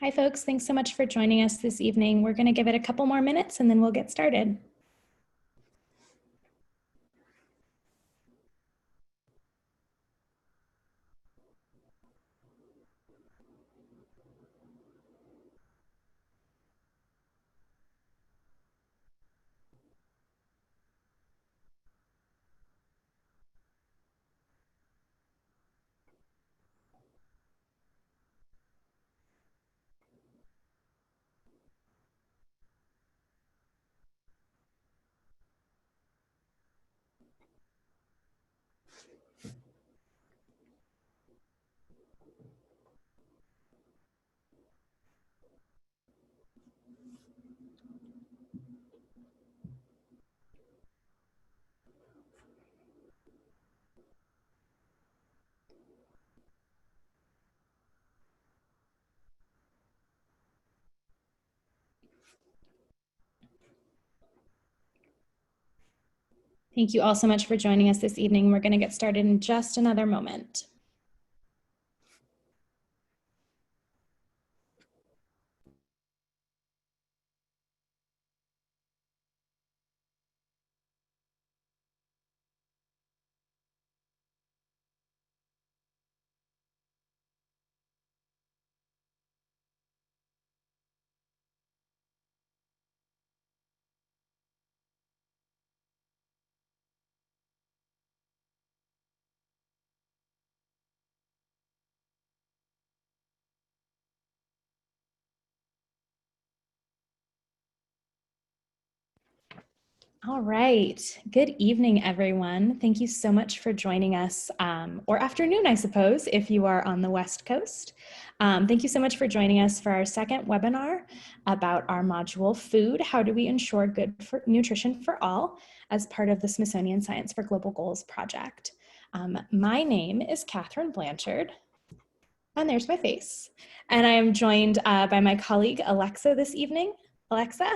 Hi folks, thanks so much for joining us this evening. We're going to give it a couple more minutes and then we'll get started. Thank you all so much for joining us this evening. We're going to get started in just another moment. All right. Good evening, everyone. Thank you so much for joining us, or afternoon, I suppose, if you are on the West Coast. Thank you so much for joining us for our second webinar about our module, Food, How Do We Ensure Good Nutrition for All, as part of the Smithsonian Science for Global Goals project. My name is Catherine Blanchard, and there's my face. And I am joined by my colleague, Alexa, this evening. Alexa?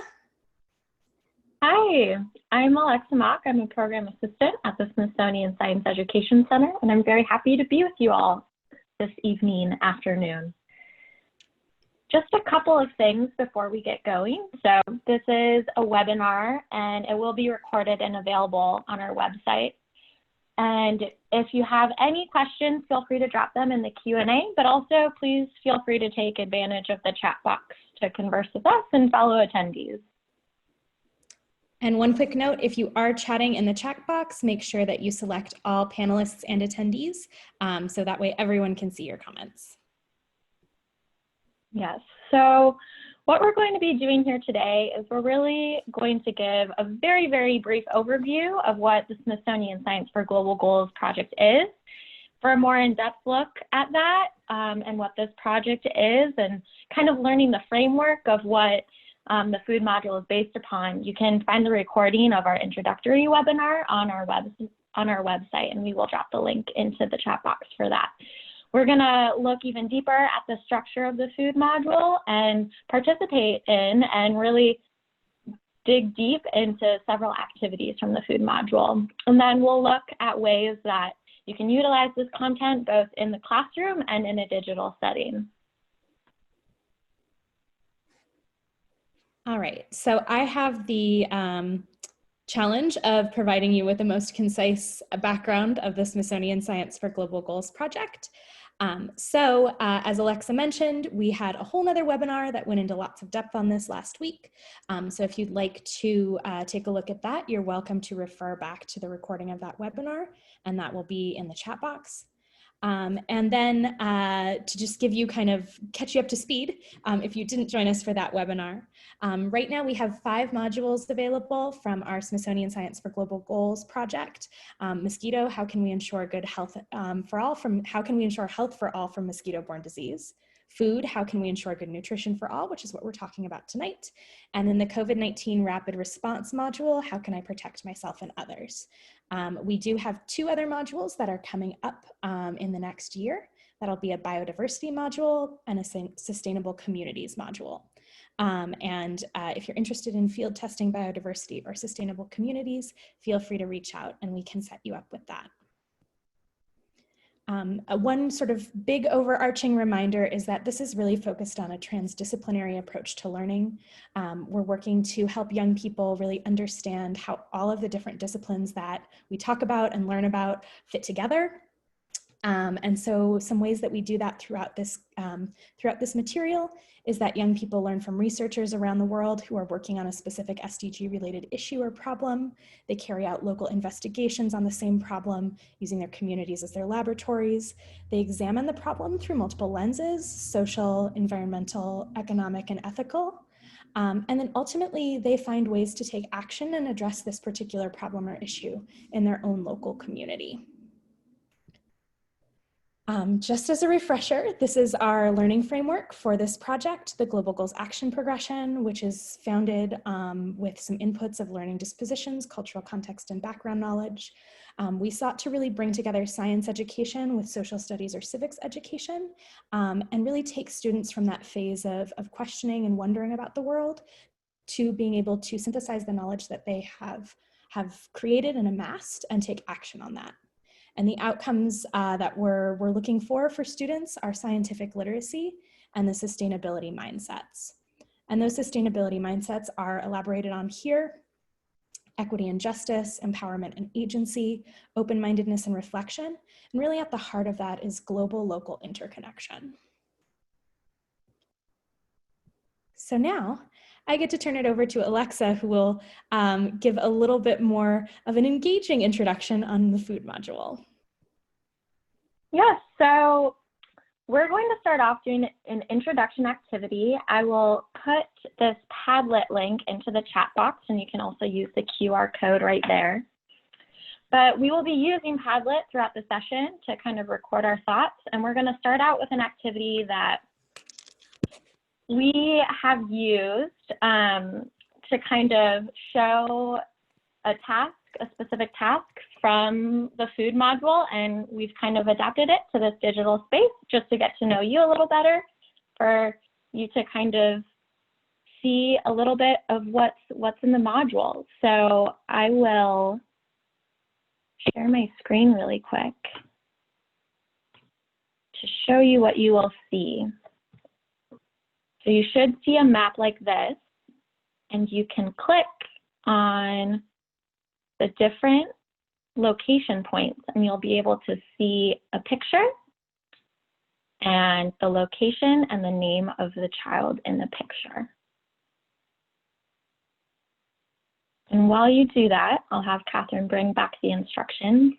Hi, I'm Alexa Mock. I'm a program assistant at the Smithsonian Science Education Center, and I'm very happy to be with you all this afternoon. Just a couple of things before we get going. So this is a webinar, and it will be recorded and available on our website. And if you have any questions, feel free to drop them in the Q&A, but also please feel free to take advantage of the chat box to converse with us and fellow attendees. And one quick note, if you are chatting in the chat box, make sure that you select all panelists and attendees, so that way everyone can see your comments. Yes, so what we're going to be doing here today is we're really going to give a very, very brief overview of what the Smithsonian Science for Global Goals project is. For a more in-depth look at that and what this project is and kind of learning the framework of what the food module is based upon, you can find the recording of our introductory webinar on our website, and we will drop the link into the chat box for that. We're going to look even deeper at the structure of the food module and participate in and really dig deep into several activities from the food module. And then we'll look at ways that you can utilize this content both in the classroom and in a digital setting. All right, so I have the challenge of providing you with the most concise background of the Smithsonian Science for Global Goals project. As Alexa mentioned, we had a whole nother webinar that went into lots of depth on this last week. So if you'd like to take a look at that, you're welcome to refer back to the recording of that webinar, and that will be in the chat box. And then to just give you catch you up to speed, if you didn't join us for that webinar, right now we have 5 modules available from our Smithsonian Science for Global Goals project. Mosquito, how can we ensure good health for all how can we ensure health for all from mosquito-borne disease? Food, how can we ensure good nutrition for all, which is what we're talking about tonight. And then the COVID-19 rapid response module, how can I protect myself and others? We do have 2 other modules that are coming up in the next year. That'll be a biodiversity module and a sustainable communities module. If you're interested in field testing biodiversity or sustainable communities, feel free to reach out and we can set you up with that. One sort of big overarching reminder is that this is really focused on a transdisciplinary approach to learning. We're working to help young people really understand how all of the different disciplines that we talk about and learn about fit together. And so some ways that we do that throughout this material is that young people learn from researchers around the world who are working on a specific SDG related issue or problem. They carry out local investigations on the same problem using their communities as their laboratories. They examine the problem through multiple lenses: social, environmental, economic, and ethical. And then ultimately they find ways to take action and address this particular problem or issue in their own local community. Just as a refresher, this is our learning framework for this project, the Global Goals Action Progression, which is founded with some inputs of learning dispositions, cultural context, and background knowledge. We sought to really bring together science education with social studies or civics education, and really take students from that phase of questioning and wondering about the world to being able to synthesize the knowledge that they have created and amassed and take action on that. And the outcomes that we're looking for students are scientific literacy and the sustainability mindsets. And those sustainability mindsets are elaborated on here: equity and justice, empowerment and agency, open-mindedness and reflection. And really at the heart of that is global-local interconnection. So now I get to turn it over to Alexa, who will give a little bit more of an engaging introduction on the food module. Yes, so we're going to start off doing an introduction activity. I will put this Padlet link into the chat box, and you can also use the QR code right there. But we will be using Padlet throughout the session to kind of record our thoughts, and we're going to start out with an activity that we have used to kind of show a task, a specific task from the food module, and we've kind of adapted it to this digital space just to get to know you a little better, for you to kind of see a little bit of what's in the module. So I will share my screen really quick to show you what you will see. So you should see a map like this, and you can click on the different location points, and you'll be able to see a picture and the location and the name of the child in the picture. And while you do that, I'll have Catherine bring back the instructions.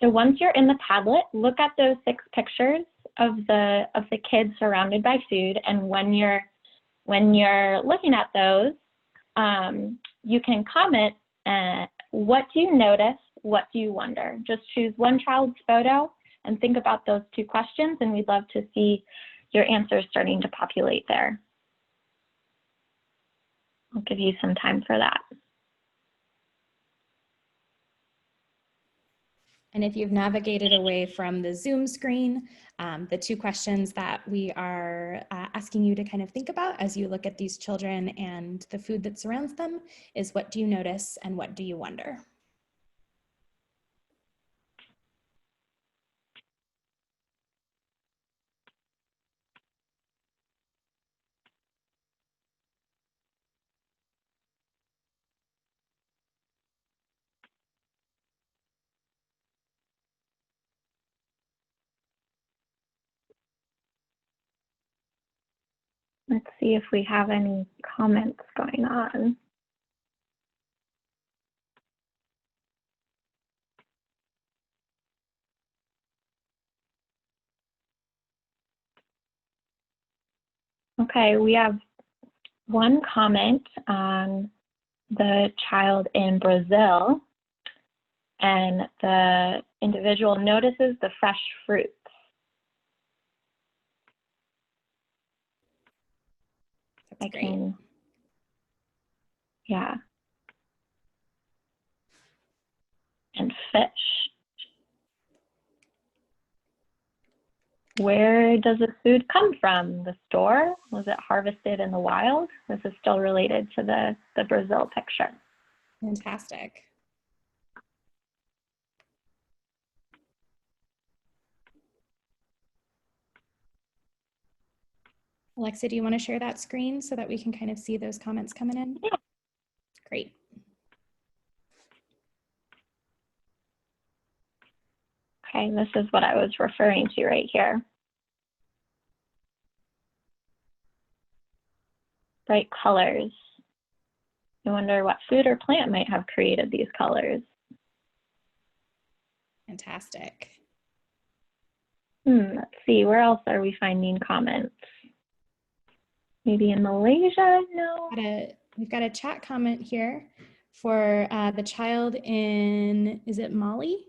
So once you're in the Padlet, look at those 6 pictures of the kids surrounded by food, and when you're looking at those, you can comment, what do you notice, what do you wonder? Just choose one child's photo and think about those 2 questions, and we'd love to see your answers starting to populate there. I'll give you some time for that. And if you've navigated away from the Zoom screen, the 2 questions that we are asking you to kind of think about as you look at these children and the food that surrounds them is, what do you notice and what do you wonder? Let's see if we have any comments going on. Okay, we have one comment on the child in Brazil, and the individual notices the fresh fruits. That's great. Yeah. And fish. Where does the food come from? The store? Was it harvested in the wild? This is still related to the Brazil picture. Fantastic. Alexa, do you want to share that screen so that we can kind of see those comments coming in? Yeah. Great. Okay, this is what I was referring to right here. Bright colors. I wonder what food or plant might have created these colors. Fantastic. Let's see, where else are we finding comments? Maybe in Malaysia? No. We've got a chat comment here for the child in, is it Mali?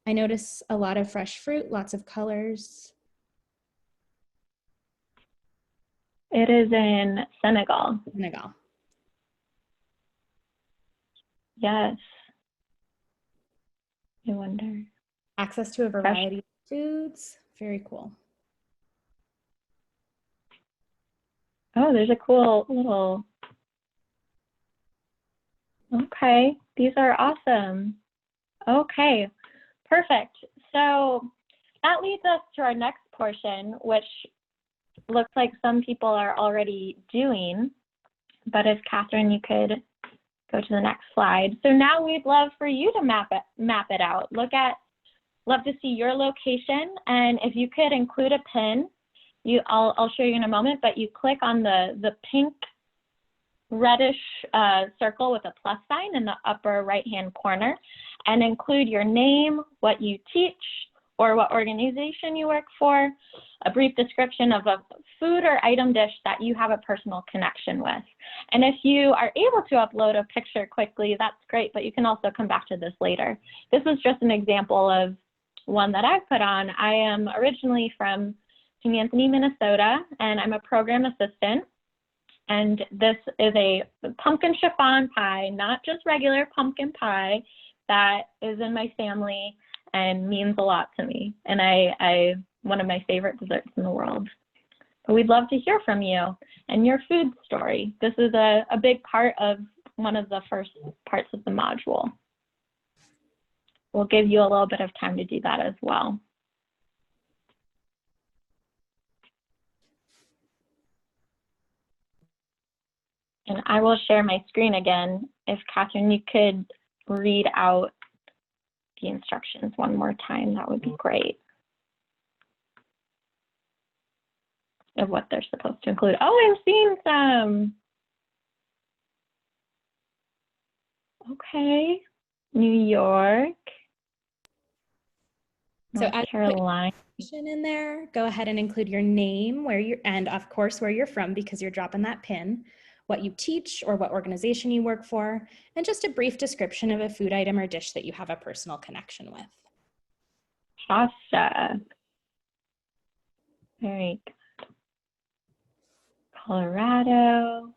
I notice a lot of fresh fruit, lots of colors. It is in Senegal. Senegal. Yes. I wonder. Access to a variety of foods. Very cool. Oh, there's a cool little. Okay, these are awesome. Okay, perfect. So that leads us to our next portion, which looks like some people are already doing. But if Catherine, you could go to the next slide. So now we'd love for you to map it out. Love to see your location, and if you could include a pin, I'll show you in a moment, but you click on the pink reddish circle with a plus sign in the upper right-hand corner and include your name, what you teach, or what organization you work for, a brief description of a food or item dish that you have a personal connection with. And if you are able to upload a picture quickly, that's great, but you can also come back to this later. This is just an example of one that I've put on. I am originally from St. Anthony, Minnesota, and I'm a program assistant. And this is a pumpkin chiffon pie, not just regular pumpkin pie, that is in my family and means a lot to me. And I one of my favorite desserts in the world. But we'd love to hear from you and your food story. This is a big part of one of the first parts of the module. We'll give you a little bit of time to do that as well. And I will share my screen again. If Catherine, you could read out the instructions one more time, that would be great. Of what they're supposed to include. Oh, I'm seeing some. Okay, New York. North Carolina. In there, go ahead and include your name, and of course where you're from, because you're dropping that pin, what you teach or what organization you work for, and just a brief description of a food item or dish that you have a personal connection with. Pasta. Very good. Colorado.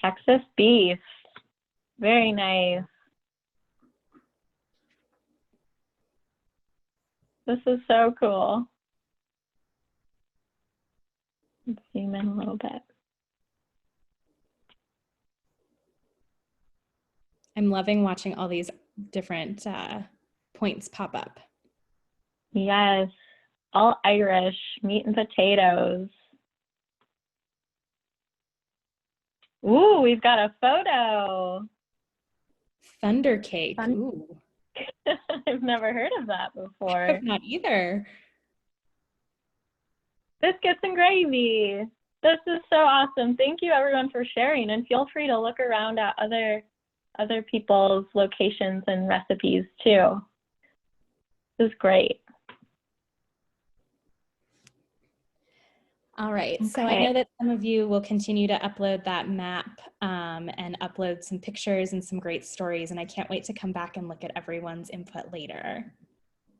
Texas beef. Very nice. This is so cool. Let's zoom in a little bit. I'm loving watching all these different points pop up. Yes, all Irish, meat and potatoes. Ooh, we've got a photo. Thunder cake. Ooh. I've never heard of that before. Not either. Biscuits and gravy. This is so awesome. Thank you everyone for sharing, and feel free to look around at other people's locations and recipes too. This is great. All right, so I know that some of you will continue to upload that map and upload some pictures and some great stories, and I can't wait to come back and look at everyone's input later.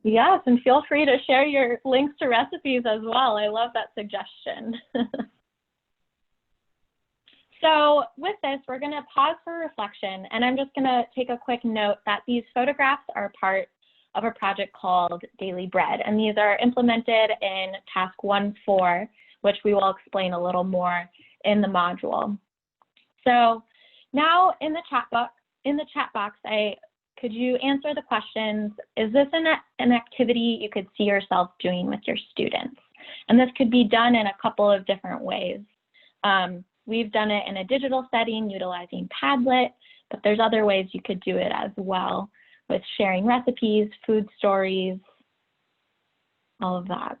Yes, and feel free to share your links to recipes as well. I love that suggestion. So with this, we're going to pause for reflection, and I'm just going to take a quick note that these photographs are part of a project called Daily Bread, and these are implemented in task 1.4, which we will explain a little more in the module. So now in the chat box, could you answer the questions? Is this an activity you could see yourself doing with your students? And this could be done in a couple of different ways. We've done it in a digital setting utilizing Padlet, but there's other ways you could do it as well with sharing recipes, food stories, all of that.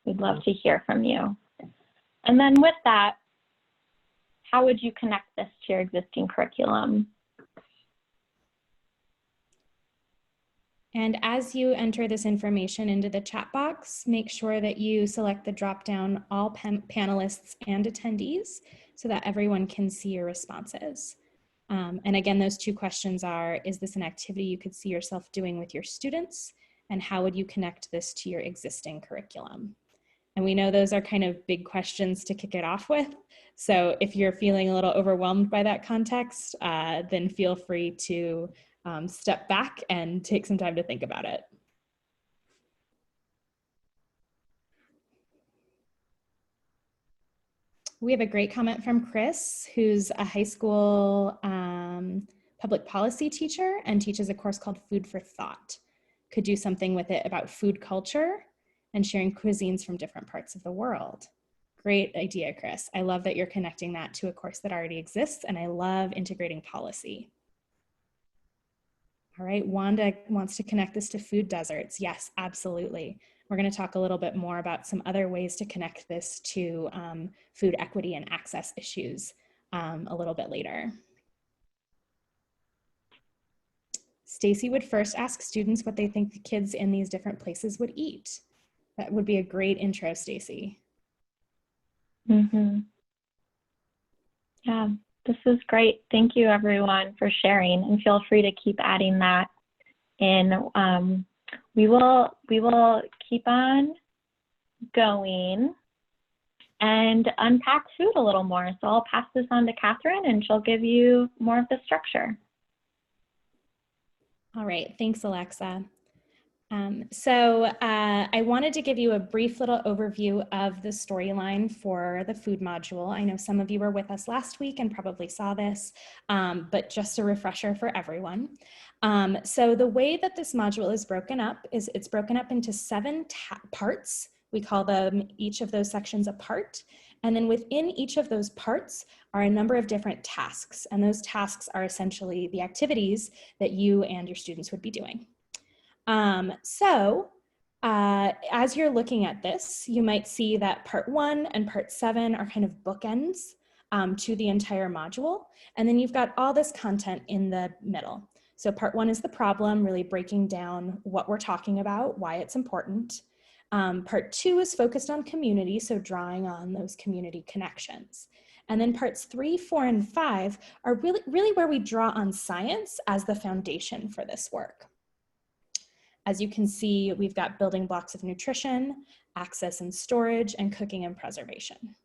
We'd love to hear from you. And then with that, how would you connect this to your existing curriculum? And as you enter this information into the chat box, make sure that you select the drop-down all panelists and attendees so that everyone can see your responses. And again, those two questions are, is this an activity you could see yourself doing with your students? And how would you connect this to your existing curriculum? And we know those are kind of big questions to kick it off with. So if you're feeling a little overwhelmed by that context, then feel free to step back and take some time to think about it. We have a great comment from Chris, who's a high school public policy teacher and teaches a course called Food for Thought. Could do something with it about food culture and sharing cuisines from different parts of the world. Great idea, Chris. I love that you're connecting that to a course that already exists, and I love integrating policy. All right, Wanda wants to connect this to food deserts. Yes, absolutely. We're going to talk a little bit more about some other ways to connect this to food equity and access issues a little bit later. Stacy would first ask students what they think the kids in these different places would eat. That would be a great intro, Stacy. Yeah, this is great. Thank you everyone for sharing, and feel free to keep adding that in. We will keep on going and unpack food a little more. So I'll pass this on to Catherine and she'll give you more of the structure. All right, thanks, Alexa. I wanted to give you a brief little overview of the storyline for the food module. I know some of you were with us last week and probably saw this, but just a refresher for everyone. So the way that this module is broken up is it's broken up into 7 parts. We call them each of those sections a part. And then within each of those parts are a number of different tasks. And those tasks are essentially the activities that you and your students would be doing. As you're looking at this, you might see that part 1 and part 7 are kind of bookends to the entire module. And then you've got all this content in the middle. So part 1 is the problem, really breaking down what we're talking about, why it's important. Part 2 is focused on community, so drawing on those community connections. And then parts 3, 4, and 5 are really where we draw on science as the foundation for this work. As you can see, we've got building blocks of nutrition, access and storage, and cooking and preservation.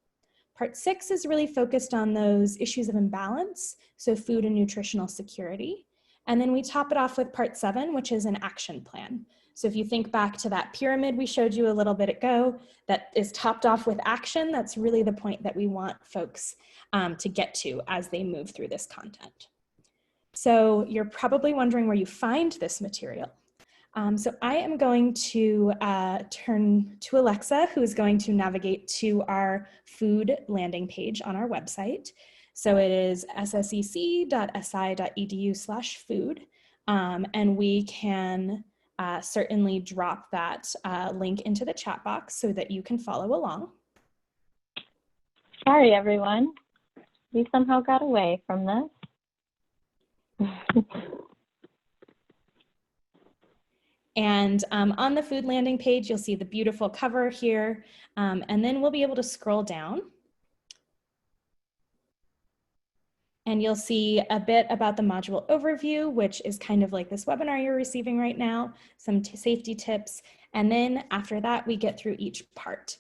Part 6 is really focused on those issues of imbalance, so food and nutritional security. And then we top it off with part 7, which is an action plan. So if you think back to that pyramid we showed you a little bit ago, that is topped off with action, that's really the point that we want folks to get to as they move through this content. So you're probably wondering where you find this material. So I am going to turn to Alexa, who is going to navigate to our food landing page on our website. So it is ssec.si.edu/food, and we can certainly drop that link into the chat box so that you can follow along. Sorry, everyone. We somehow got away from this. And on the food landing page, you'll see the beautiful cover here, and then we'll be able to scroll down. And you'll see a bit about the module overview, which is kind of like this webinar you're receiving right now, some safety tips. And then after that, we get through each part.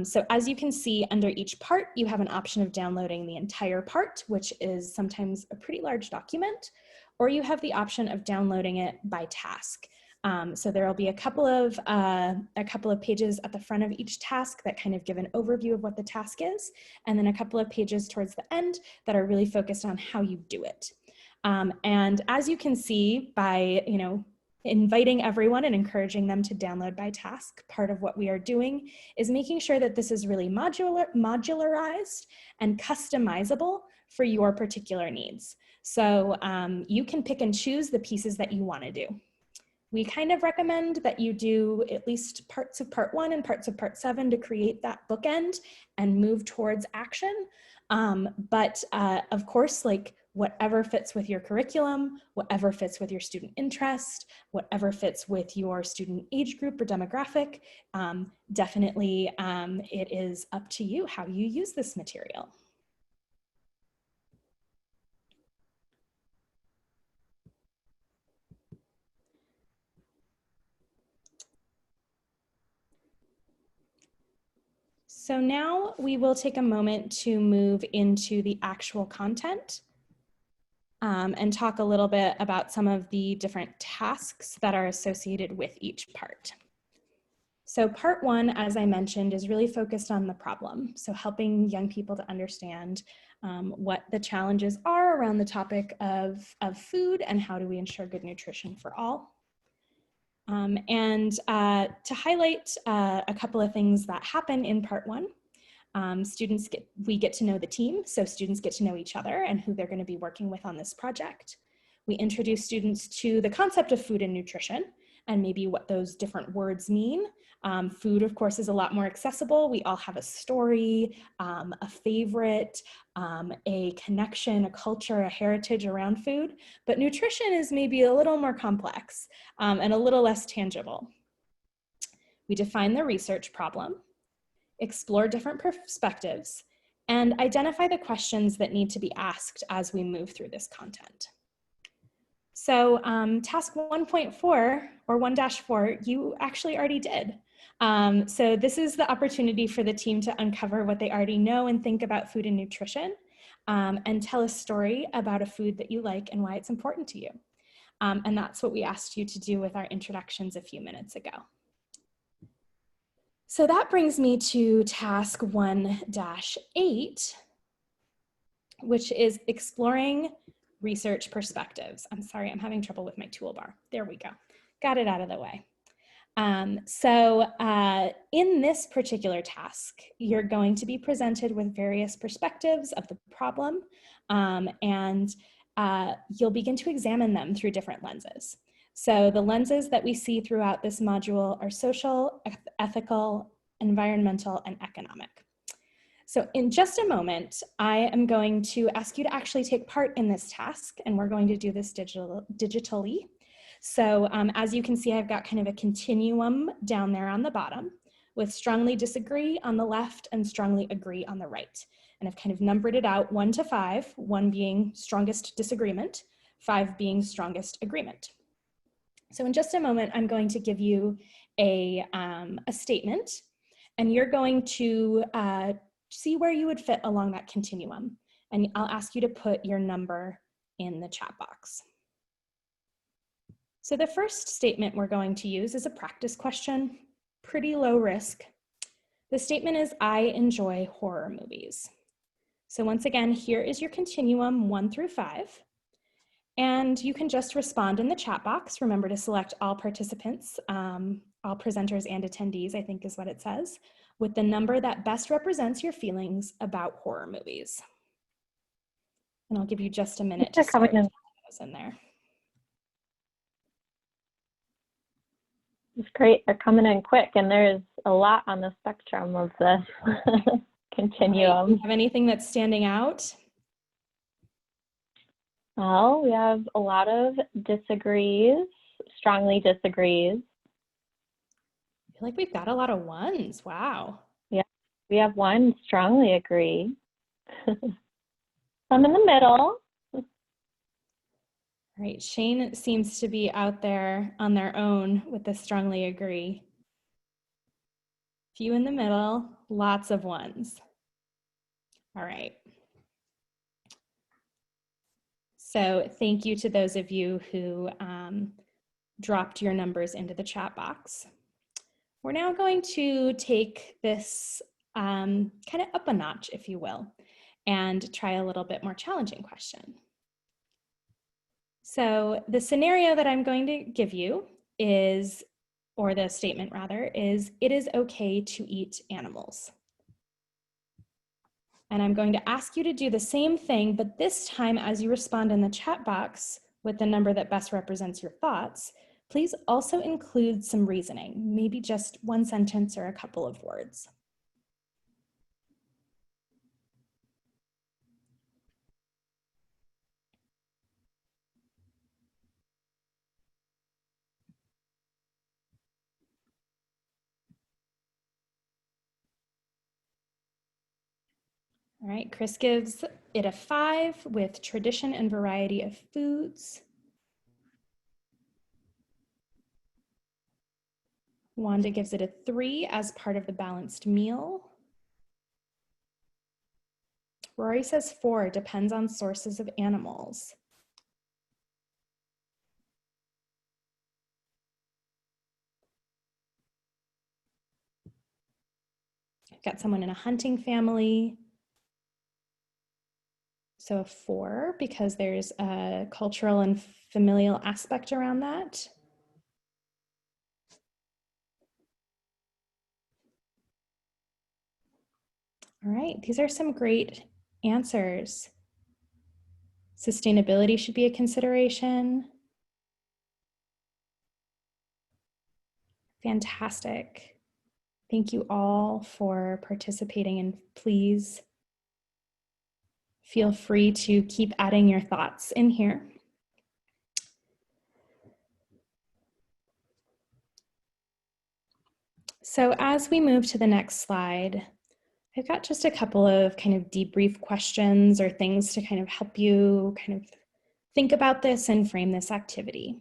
So as you can see under each part, you have an option of downloading the entire part, which is sometimes a pretty large document, or you have the option of downloading it by task. So there will be a couple of pages at the front of each task that kind of give an overview of what the task is, and then a couple of pages towards the end that are really focused on how you do it. And as you can see by, inviting everyone and encouraging them to download by task, part of what we are doing is making sure that this is really modularized and customizable for your particular needs. So you can pick and choose the pieces that you want to do. We kind of recommend that you do at least parts of part 1 and parts of part 7 to create that bookend and move towards action. But of course, like whatever fits with your curriculum, whatever fits with your student interest, whatever fits with your student age group or demographic, definitely it is up to you how you use this material. So now we will take a moment to move into the actual content and talk a little bit about some of the different tasks that are associated with each part. So part 1, as I mentioned, is really focused on the problem. So helping young people to understand what the challenges are around the topic of food and how do we ensure good nutrition for all. And to highlight a couple of things that happen in part 1, we get to know the team, so students get to know each other and who they're going to be working with on this project. We introduce students to the concept of food and nutrition and maybe what those different words mean. Food, of course, is a lot more accessible. We all have a story, a favorite, a connection, a culture, a heritage around food, but nutrition is maybe a little more complex and a little less tangible. We define the research problem, explore different perspectives, and identify the questions that need to be asked as we move through this content. So task 1.4 or 1-4, you actually already did. So this is the opportunity for the team to uncover what they already know and think about food and nutrition, and tell a story about a food that you like and why it's important to you. And that's what we asked you to do with our introductions a few minutes ago. So that brings me to task 1-8, which is exploring research perspectives. I'm sorry, I'm having trouble with my toolbar. There we go. Got it out of the way. In this particular task, you're going to be presented with various perspectives of the problem, and you'll begin to examine them through different lenses. So the lenses that we see throughout this module are social, ethical, environmental, and economic. So in just a moment, I am going to ask you to actually take part in this task, and we're going to do this digitally. So as you can see, I've got kind of a continuum down there on the bottom with strongly disagree on the left and strongly agree on the right. And I've kind of numbered it out 1 to 5, 1 being strongest disagreement, 5 being strongest agreement. So in just a moment, I'm going to give you a statement, and you're going to see where you would fit along that continuum. And I'll ask you to put your number in the chat box. So the first statement we're going to use is a practice question, pretty low risk. The statement is, I enjoy horror movies. So once again, here is your continuum 1 through 5. And you can just respond in the chat box. Remember to select all participants, all presenters and attendees, I think is what it says, with the number that best represents your feelings about horror movies. And I'll give you just a minute to start those in there. It's great, they're coming in quick, and there's a lot on the spectrum of this continuum. Right. Have anything that's standing out? Well, we have a lot of disagrees, strongly disagrees. I feel like we've got a lot of 1s, wow. Yeah, we have 1 strongly agree. Some in the middle. Right, Shane seems to be out there on their own with the strongly agree. Few in the middle, lots of ones. All right. So thank you to those of you who dropped your numbers into the chat box. We're now going to take this kind of up a notch, if you will, and try a little bit more challenging question. So the scenario that I'm going to give you is, or the statement rather, is it is okay to eat animals. And I'm going to ask you to do the same thing, but this time as you respond in the chat box with the number that best represents your thoughts, please also include some reasoning, maybe just one sentence or a couple of words. All right, Chris gives it a 5 with tradition and variety of foods. Wanda gives it a 3 as part of the balanced meal. Rory says 4, depends on sources of animals. I've got someone in a hunting family. So a 4, because there's a cultural and familial aspect around that. All right, these are some great answers. Sustainability should be a consideration. Fantastic. Thank you all for participating, and please feel free to keep adding your thoughts in here. So as we move to the next slide, I've got just a couple of kind of debrief questions or things to kind of help you kind of think about this and frame this activity.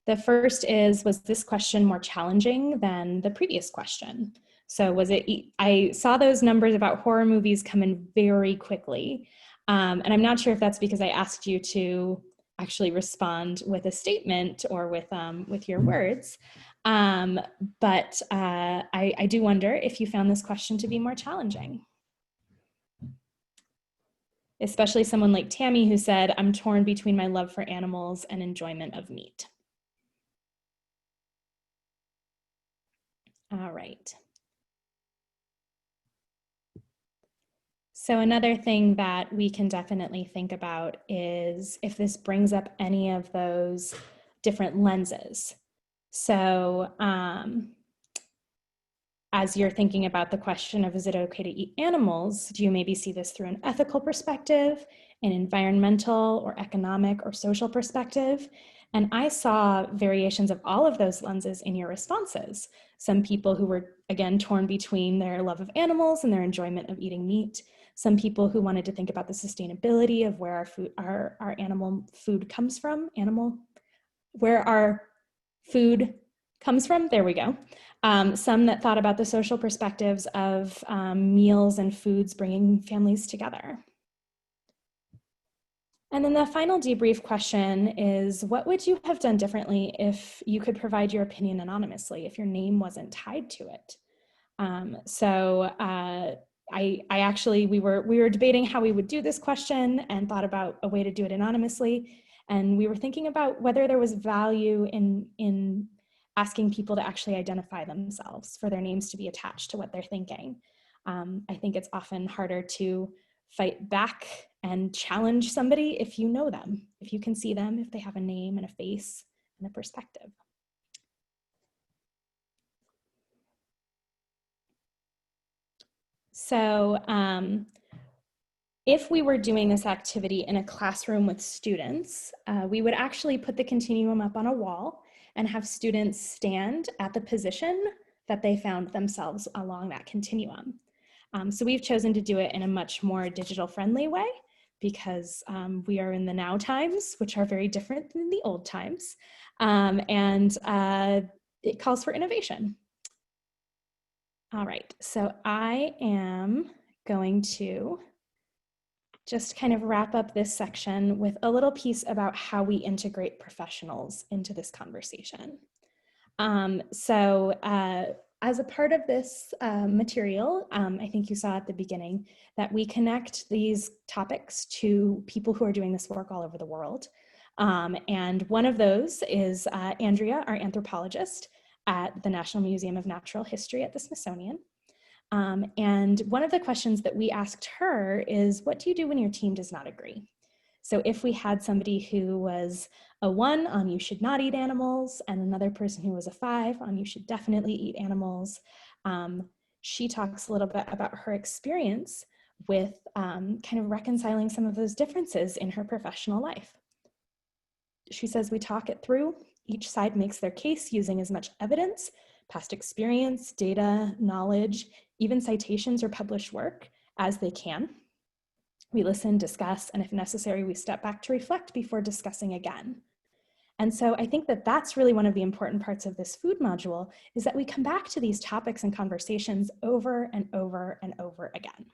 The first is, was this question more challenging than the previous question? So was it, I saw those numbers about horror movies come in very quickly. And I'm not sure if that's because I asked you to actually respond with a statement or with your words. But I do wonder if you found this question to be more challenging. Especially someone like Tammy who said, I'm torn between my love for animals and enjoyment of meat. All right. So another thing that we can definitely think about is if this brings up any of those different lenses. So as you're thinking about the question of, is it okay to eat animals? Do you maybe see this through an ethical perspective, an environmental or economic or social perspective? And I saw variations of all of those lenses in your responses. Some people who were, again, torn between their love of animals and their enjoyment of eating meat. Some people who wanted to think about the sustainability of where our food, our animal food comes from, where our food comes from, there we go. Some that thought about the social perspectives of meals and foods bringing families together. And then the final debrief question is, what would you have done differently if you could provide your opinion anonymously, if your name wasn't tied to it? I actually, we were debating how we would do this question and thought about a way to do it anonymously. And we were thinking about whether there was value in asking people to actually identify themselves, for their names to be attached to what they're thinking. I think it's often harder to fight back and challenge somebody if you know them, if you can see them, if they have a name and a face and a perspective. So if we were doing this activity in a classroom with students, we would actually put the continuum up on a wall and have students stand at the position that they found themselves along that continuum. So we've chosen to do it in a much more digital friendly way because we are in the now times, which are very different than the old times. And it calls for innovation. All right, so I am going to just kind of wrap up this section with a little piece about how we integrate professionals into this conversation. As a part of this material, I think you saw at the beginning that we connect these topics to people who are doing this work all over the world. And one of those is Andrea, our anthropologist at the National Museum of Natural History at the Smithsonian. And one of the questions that we asked her is, what do you do when your team does not agree? So if we had somebody who was a 1 on you should not eat animals and another person who was a 5 on you should definitely eat animals, she talks a little bit about her experience with kind of reconciling some of those differences in her professional life. She says, we talk it through. Each side makes their case using as much evidence, past experience, data, knowledge, even citations or published work as they can. We listen, discuss, and if necessary, we step back to reflect before discussing again. And so I think that that's really one of the important parts of this food module, is that we come back to these topics and conversations over and over and over again.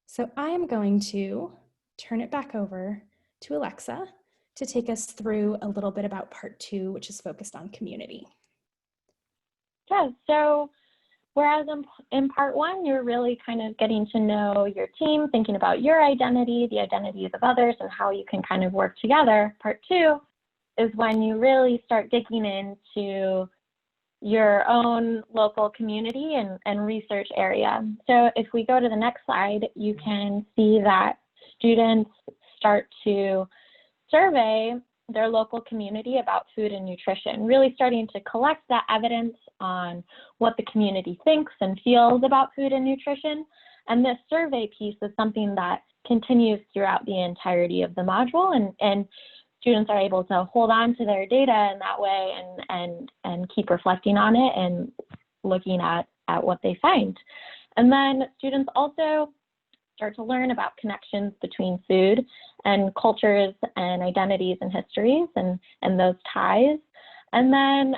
So I am going to turn it back over to Alexa to take us through a little bit about part 2, which is focused on community. Yeah, so whereas in part 1, you're really kind of getting to know your team, thinking about your identity, the identities of others, and how you can kind of work together. Part 2 is when you really start digging into your own local community and research area. So if we go to the next slide, you can see that students start to survey their local community about food and nutrition, really starting to collect that evidence on what the community thinks and feels about food and nutrition. And this survey piece is something that continues throughout the entirety of the module, and students are able to hold on to their data in that way and keep reflecting on it and looking at what they find. And then students also start to learn about connections between food and cultures and identities and histories and those ties. And then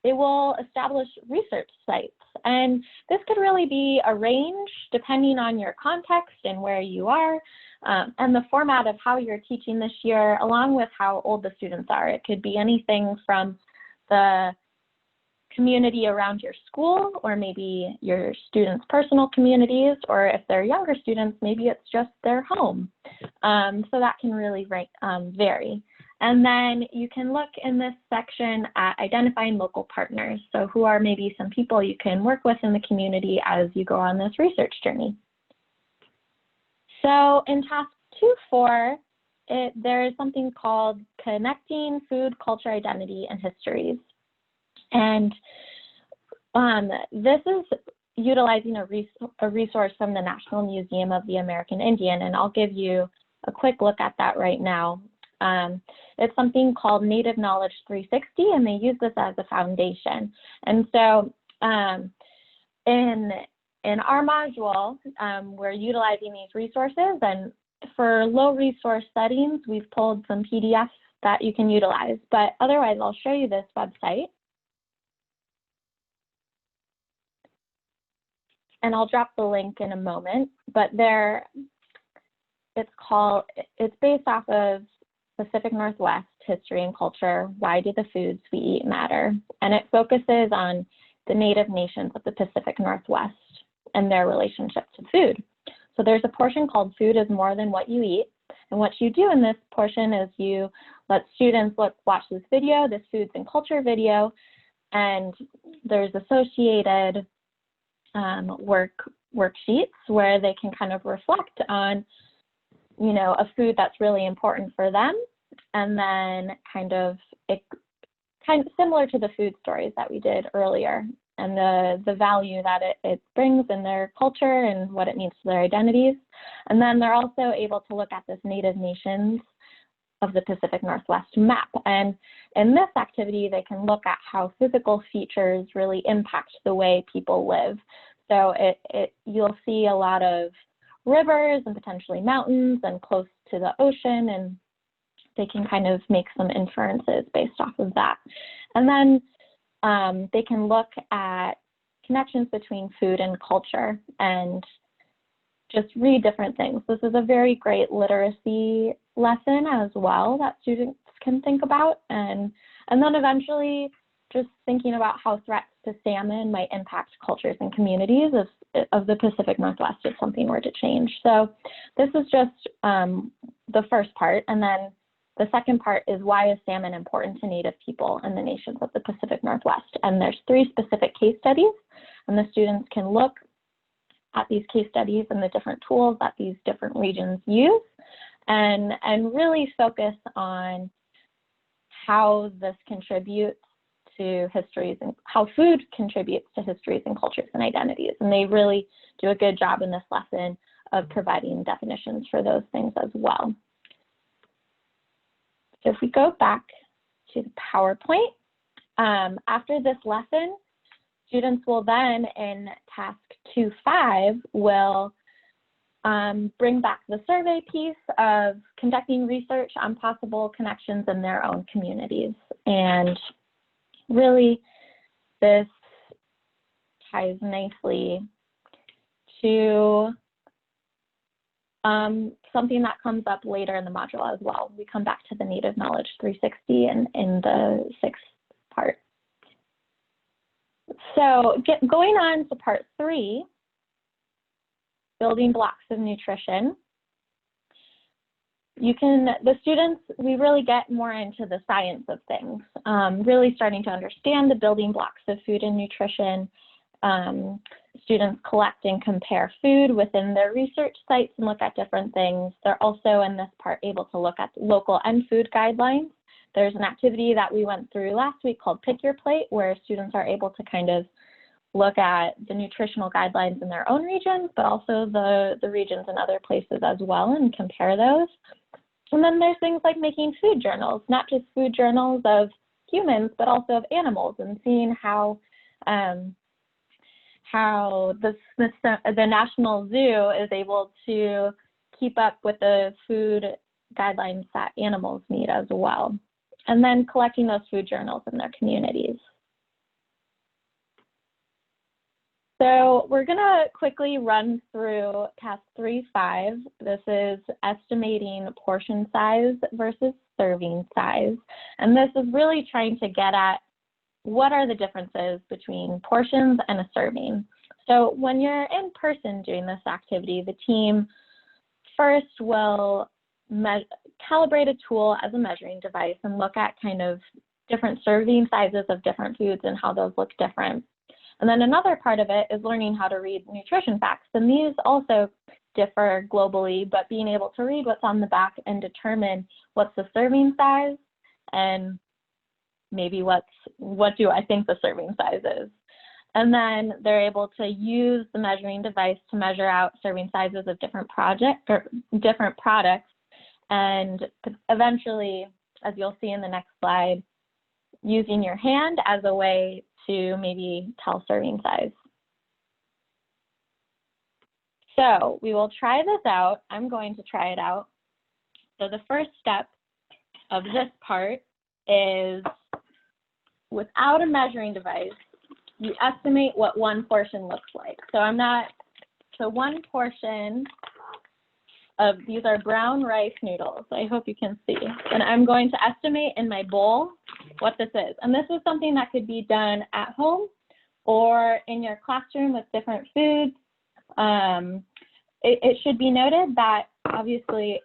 they will establish research sites. And this could really be a range depending on your context and where you are and the format of how you're teaching this year, along with how old the students are. It could be anything from the community around your school, or maybe your students' personal communities, or if they're younger students, maybe it's just their home. So that can really vary. And then you can look in this section at identifying local partners. So who are maybe some people you can work with in the community as you go on this research journey. So in task 2.4, there is something called Connecting Food, Culture, Identity, and Histories. And this is utilizing a resource from the National Museum of the American Indian, and I'll give you a quick look at that right now. It's something called Native Knowledge 360, and they use this as a foundation. And so in our module, we're utilizing these resources, and for low resource settings, we've pulled some PDFs that you can utilize, but otherwise I'll show you this website. And I'll drop the link in a moment, but it's based off of Pacific Northwest history and culture. Why do the foods we eat matter? And it focuses on the Native nations of the Pacific Northwest and their relationship to food. So there's a portion called Food is More Than What You Eat. And what you do in this portion is you let students watch this video, this foods and culture video, and there's associated worksheets where they can kind of reflect on, a food that's really important for them, and then kind of similar to the food stories that we did earlier, and the value that it brings in their culture and what it means to their identities. And then they're also able to look at this Native Nations of the Pacific Northwest map. And in this activity, they can look at how physical features really impact the way people live. So you'll see a lot of rivers and potentially mountains and close to the ocean, and they can kind of make some inferences based off of that. And then they can look at connections between food and culture, and just read different things. This is a very great literacy lesson as well that students can think about, and then eventually just thinking about how threats to salmon might impact cultures and communities of the Pacific Northwest if something were to change. So this is just the first part, and then the second part is, why is salmon important to Native people and the nations of the Pacific Northwest? And there's 3 specific case studies, and the students can look at these case studies and the different tools that these different regions use, and really focus on how this contributes to histories and how food contributes to histories and cultures and identities. And they really do a good job in this lesson of providing definitions for those things as well. So if we go back to the PowerPoint, after this lesson, students will then in task 2.5 will bring back the survey piece of conducting research on possible connections in their own communities. And really, this ties nicely to something that comes up later in the module as well. We come back to the Native Knowledge 360 in the 6th part. So going on to part 3, building blocks of nutrition. The students, we really get more into the science of things, really starting to understand the building blocks of food and nutrition. Students collect and compare food within their research sites and look at different things. They're also in this part able to look at local and food guidelines. There's an activity that we went through last week called Pick Your Plate, where students are able to kind of look at the nutritional guidelines in their own regions, but also the regions in other places as well, and compare those. And then there's things like making food journals, not just food journals of humans, but also of animals, and seeing how the National Zoo is able to keep up with the food guidelines that animals need as well. And then collecting those food journals in their communities. So we're gonna quickly run through task 3.5. This is estimating portion size versus serving size. And this is really trying to get at what are the differences between portions and a serving. So when you're in person doing this activity, the team first will calibrate a tool as a measuring device and look at kind of different serving sizes of different foods and how those look different. And then another part of it is learning how to read nutrition facts. And these also differ globally, but being able to read what's on the back and determine what's the serving size and maybe what do I think the serving size is. And then they're able to use the measuring device to measure out serving sizes of different products. And eventually, as you'll see in the next slide, using your hand as a way to maybe tell serving size. So we will try this out. I'm going to try it out. So the first step of this part is, without a measuring device, you estimate what one portion looks like. So one portion of, these are brown rice noodles. I hope you can see. And I'm going to estimate in my bowl what this is. And this is something that could be done at home or in your classroom with different foods. It should be noted that obviously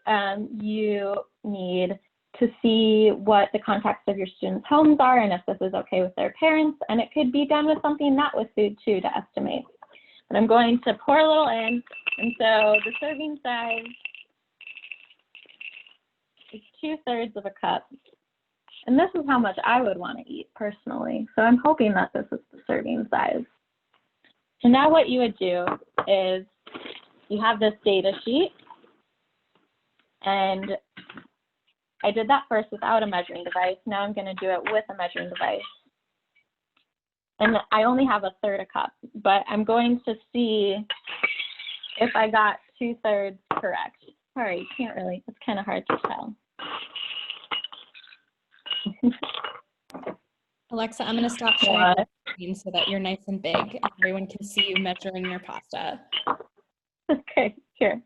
you need to see what the context of your students' homes are and if this is okay with their parents. And it could be done with something not with food too to estimate. But I'm going to pour a little in. And so the serving size is 2/3 of a cup. And this is how much I would want to eat personally. So I'm hoping that this is the serving size. So now what you would do is you have this data sheet. And I did that first without a measuring device. Now I'm going to do it with a measuring device. And I only have 1/3 a cup, but I'm going to see if I got 2/3 correct. Sorry, you can't really, it's kind of hard to tell. Alexa, I'm going to stop sharing. screen so that you're nice and big and everyone can see you measuring your pasta. Okay, here.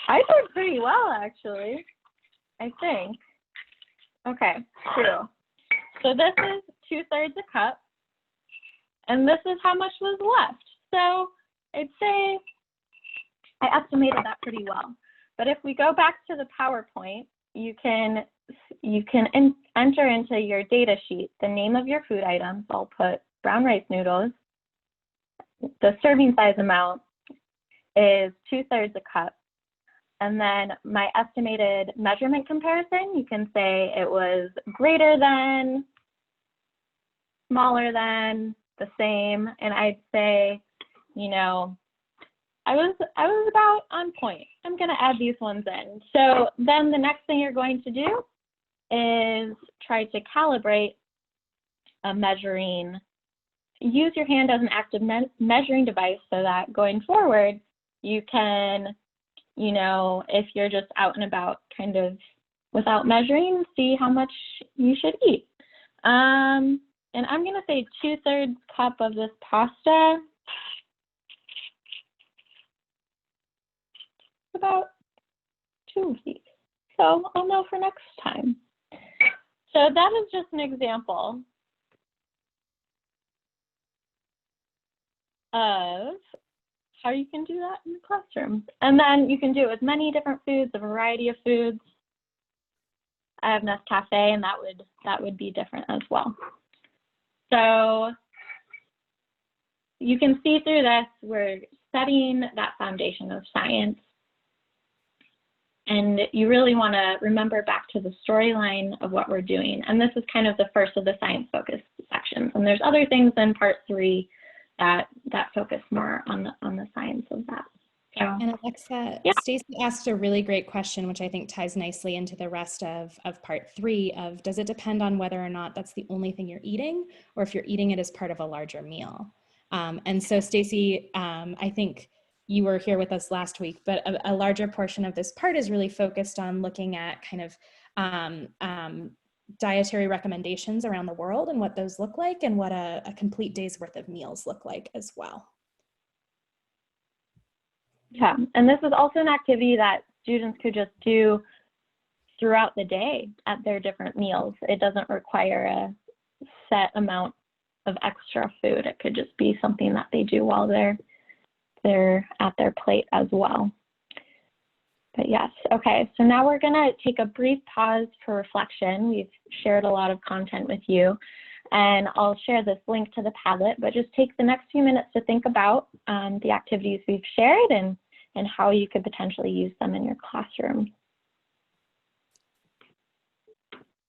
I did pretty well, actually, I think. Okay, true. So this is 2/3 a cup, and this is how much was left. So I'd say I estimated that pretty well. But if we go back to the PowerPoint, you can enter into your data sheet the name of your food items. I'll put brown rice noodles. The serving size amount is 2/3 a cup. And then my estimated measurement comparison, you can say it was greater than, smaller than, the same. And I'd say, you know, I was about on point. I'm going to add these ones in. So then the next thing you're going to do is try to calibrate a measuring, use your hand as an active measuring device so that going forward, you can, you know, if you're just out and about kind of without measuring, see how much you should eat. And I'm going to say 2/3 cup of this pasta. About 2 weeks. So I'll know for next time. So that is just an example of how you can do that in the classroom. And then you can do it with many different foods, a variety of foods. I have Nescafe, and that would be different as well. So you can see through this, we're setting that foundation of science. And you really want to remember back to the storyline of what we're doing. And this is kind of the first of the science-focused sections. And there's other things in part 3 that focus more on the science of that. So, and Alexa, yeah. Stacy asked a really great question, which I think ties nicely into the rest of part 3 of, does it depend on whether or not that's the only thing you're eating, or if you're eating it as part of a larger meal? And so Stacy, I think you were here with us last week, but a larger portion of this part is really focused on looking at kind of dietary recommendations around the world and what those look like, and what a complete day's worth of meals look like as well. Yeah, and this is also an activity that students could just do throughout the day at their different meals. It doesn't require a set amount of extra food. It could just be something that they do while they're at their plate as well. But yes, okay, so now we're gonna take a brief pause for reflection. We've shared a lot of content with you, and I'll share this link to the Padlet, but just take the next few minutes to think about the activities we've shared and how you could potentially use them in your classroom.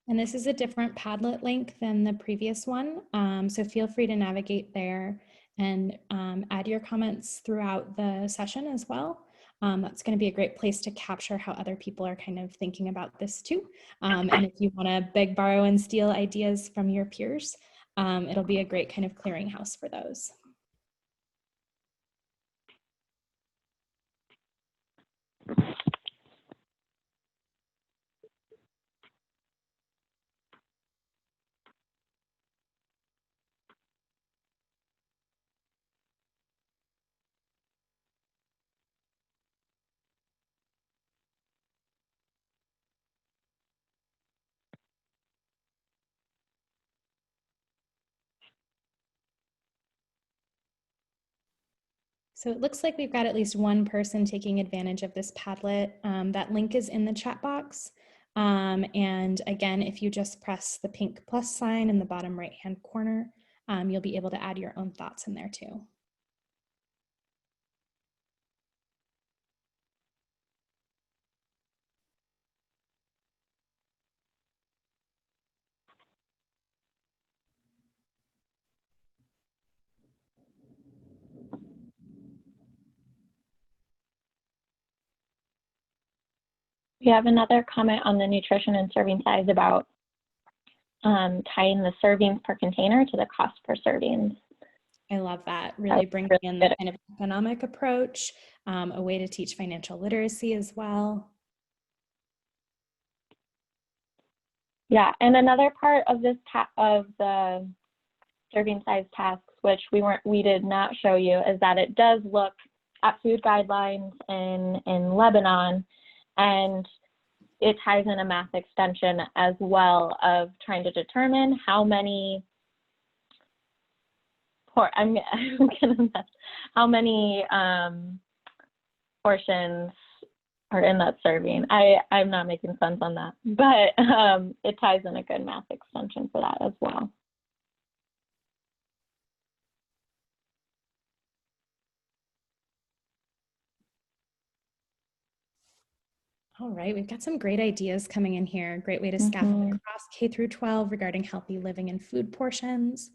And this is a different Padlet link than the previous one, so feel free to navigate there and add your comments throughout the session as well. That's going to be a great place to capture how other people are kind of thinking about this too. And if you want to beg, borrow, and steal ideas from your peers, it'll be a great kind of clearinghouse for those. So it looks like we've got at least one person taking advantage of this Padlet. That link is in the chat box. And again, if you just press the pink plus sign in the bottom right-hand corner, you'll be able to add your own thoughts in there too. We have another comment on the nutrition and serving size about tying the servings per container to the cost per servings. I love that. Really bringing in the kind of economic approach, a way to teach financial literacy as well. Yeah, and another part of this of the serving size tasks, which we did not show you, is that it does look at food guidelines in Lebanon, and it ties in a math extension as well of trying to determine how many how many portions are in that serving. I'm not making sense on that, but it ties in a good math extension for that as well. All right, we've got some great ideas coming in here. Great way to scaffold across K through 12 regarding healthy living and food portions.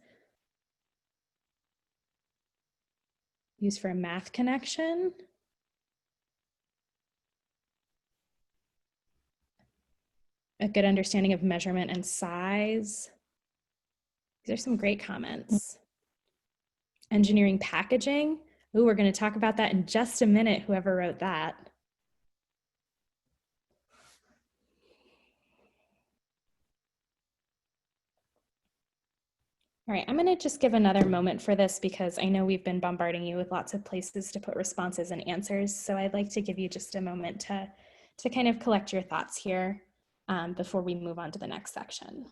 Use for a math connection. A good understanding of measurement and size. These are some great comments. Engineering packaging. Ooh, we're going to talk about that in just a minute, whoever wrote that. All right, I'm going to just give another moment for this because I know we've been bombarding you with lots of places to put responses and answers. So I'd like to give you just a moment to kind of collect your thoughts here before we move on to the next section.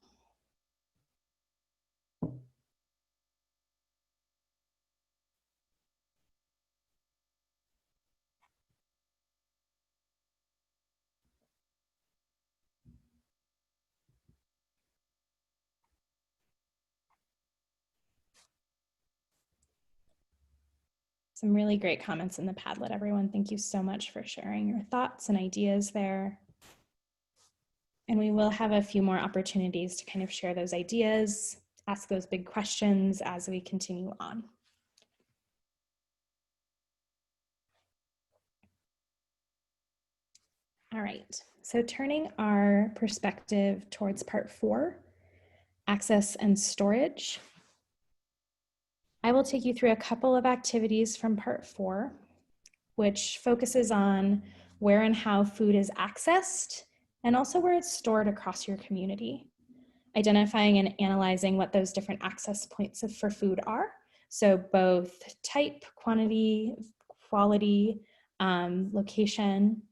Some really great comments in the Padlet, everyone. Thank you so much for sharing your thoughts and ideas there. And we will have a few more opportunities to kind of share those ideas, ask those big questions as we continue on. All right, so turning our perspective towards part 4, access and storage. I will take you through a couple of activities from part 4, which focuses on where and how food is accessed and also where it's stored across your community. Identifying and analyzing what those different access points for food are. So both type, quantity, quality, location,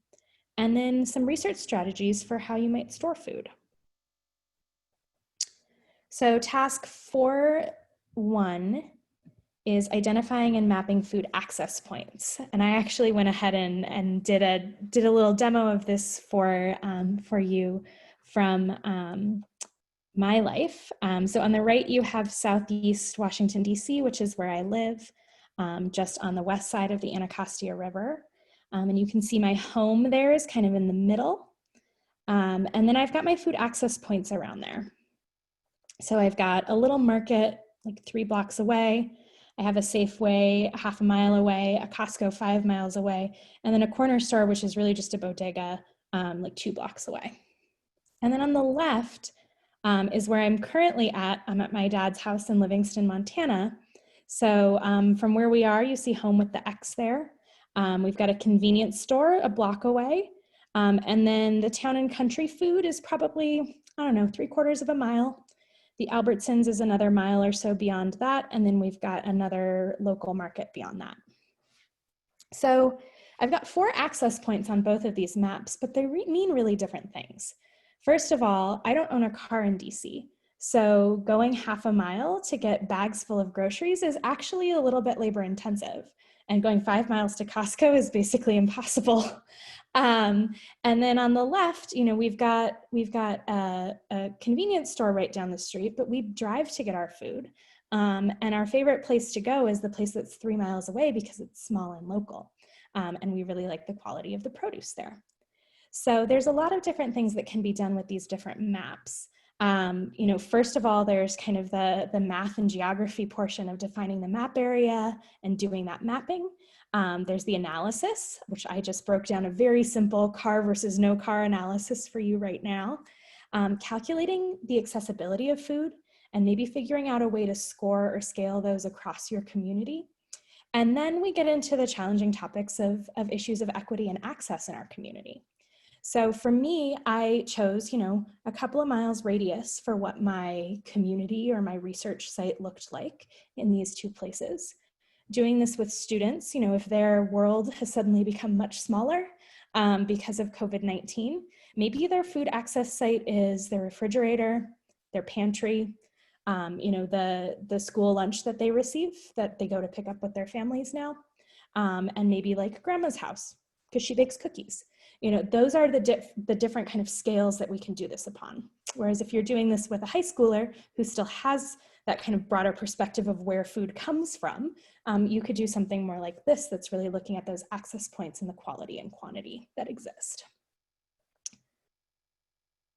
and then some research strategies for how you might store food. So task 4.1 is identifying and mapping food access points. And I actually went ahead and did a little demo of this for you from my life. So on the right, you have Southeast Washington, D.C., which is where I live, just on the west side of the Anacostia River. And you can see my home there is kind of in the middle. And then I've got my food access points around there. So I've got a little market like 3 blocks away. I have a Safeway half a mile away, a Costco 5 miles away, and then a corner store, which is really just a bodega like 2 blocks away. And then on the left is where I'm currently at. I'm at my dad's house in Livingston, Montana. So from where we are, you see home with the X there. We've got a convenience store a block away. And then the town and country food is probably, I don't know, 3/4 of a mile. The Albertsons is another mile or so beyond that. And then we've got another local market beyond that. So I've got 4 access points on both of these maps, but they mean really different things. First of all, I don't own a car in DC. So going half a mile to get bags full of groceries is actually a little bit labor intensive. And going 5 miles to Costco is basically impossible. And then on the left, you know, we've got a convenience store right down the street, but we drive to get our food. And our favorite place to go is the place that's 3 miles away because it's small and local. And we really like the quality of the produce there. So there's a lot of different things that can be done with these different maps. You know, first of all, there's kind of the math and geography portion of defining the map area and doing that mapping. There's the analysis, which I just broke down a very simple car versus no car analysis for you right now. Calculating the accessibility of food and maybe figuring out a way to score or scale those across your community. And then we get into the challenging topics of issues of equity and access in our community. So for me, I chose, a couple of miles radius for what my community or my research site looked like in these two places. Doing this with students, if their world has suddenly become much smaller because of COVID-19, maybe their food access site is their refrigerator, their pantry, the school lunch that they receive that they go to pick up with their families now, and maybe like grandma's house because she bakes cookies. Those are the different kind of scales that we can do this upon. Whereas if you're doing this with a high schooler who still has that kind of broader perspective of where food comes from, you could do something more like this that's really looking at those access points and the quality and quantity that exist.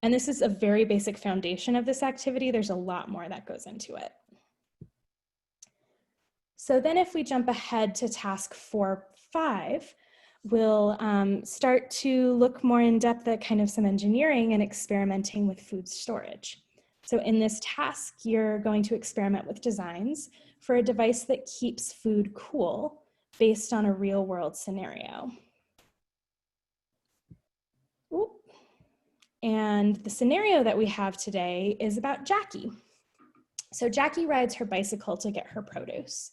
And this is a very basic foundation of this activity. There's a lot more that goes into it. So then if we jump ahead to task 4.5, we'll start to look more in depth at kind of some engineering and experimenting with food storage. So in this task, you're going to experiment with designs for a device that keeps food cool based on a real world scenario. Ooh. And the scenario that we have today is about Jackie. So Jackie rides her bicycle to get her produce.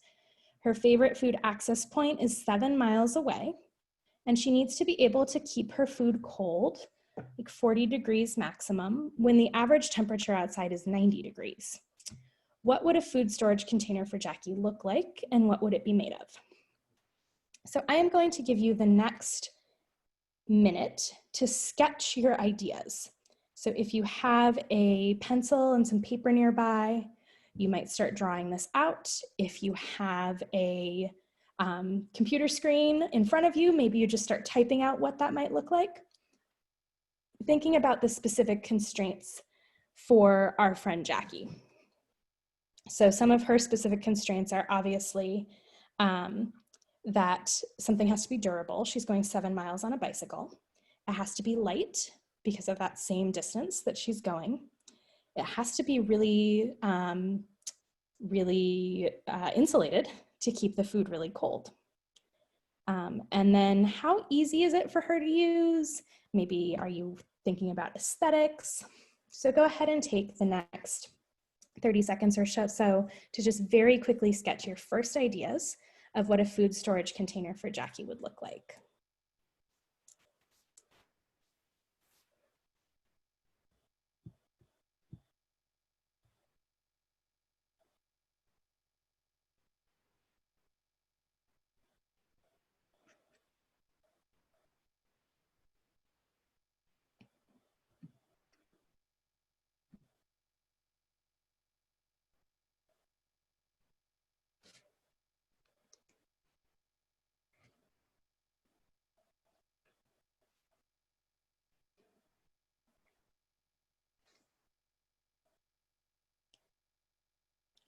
Her favorite food access point is 7 miles away, and she needs to be able to keep her food cold, like 40 degrees maximum, when the average temperature outside is 90 degrees. What would a food storage container for Jackie look like, and what would it be made of? So I am going to give you the next minute to sketch your ideas. So if you have a pencil and some paper nearby, you might start drawing this out. If you have a computer screen in front of you, maybe you just start typing out what that might look like. Thinking about the specific constraints for our friend Jackie. So some of her specific constraints are obviously that something has to be durable. She's going 7 miles on a bicycle. It has to be light because of that same distance that she's going. It has to be really, insulated to keep the food really cold. And then how easy is it for her to use? Maybe are you thinking about aesthetics? So go ahead and take the next 30 seconds or so to just very quickly sketch your first ideas of what a food storage container for Jackie would look like.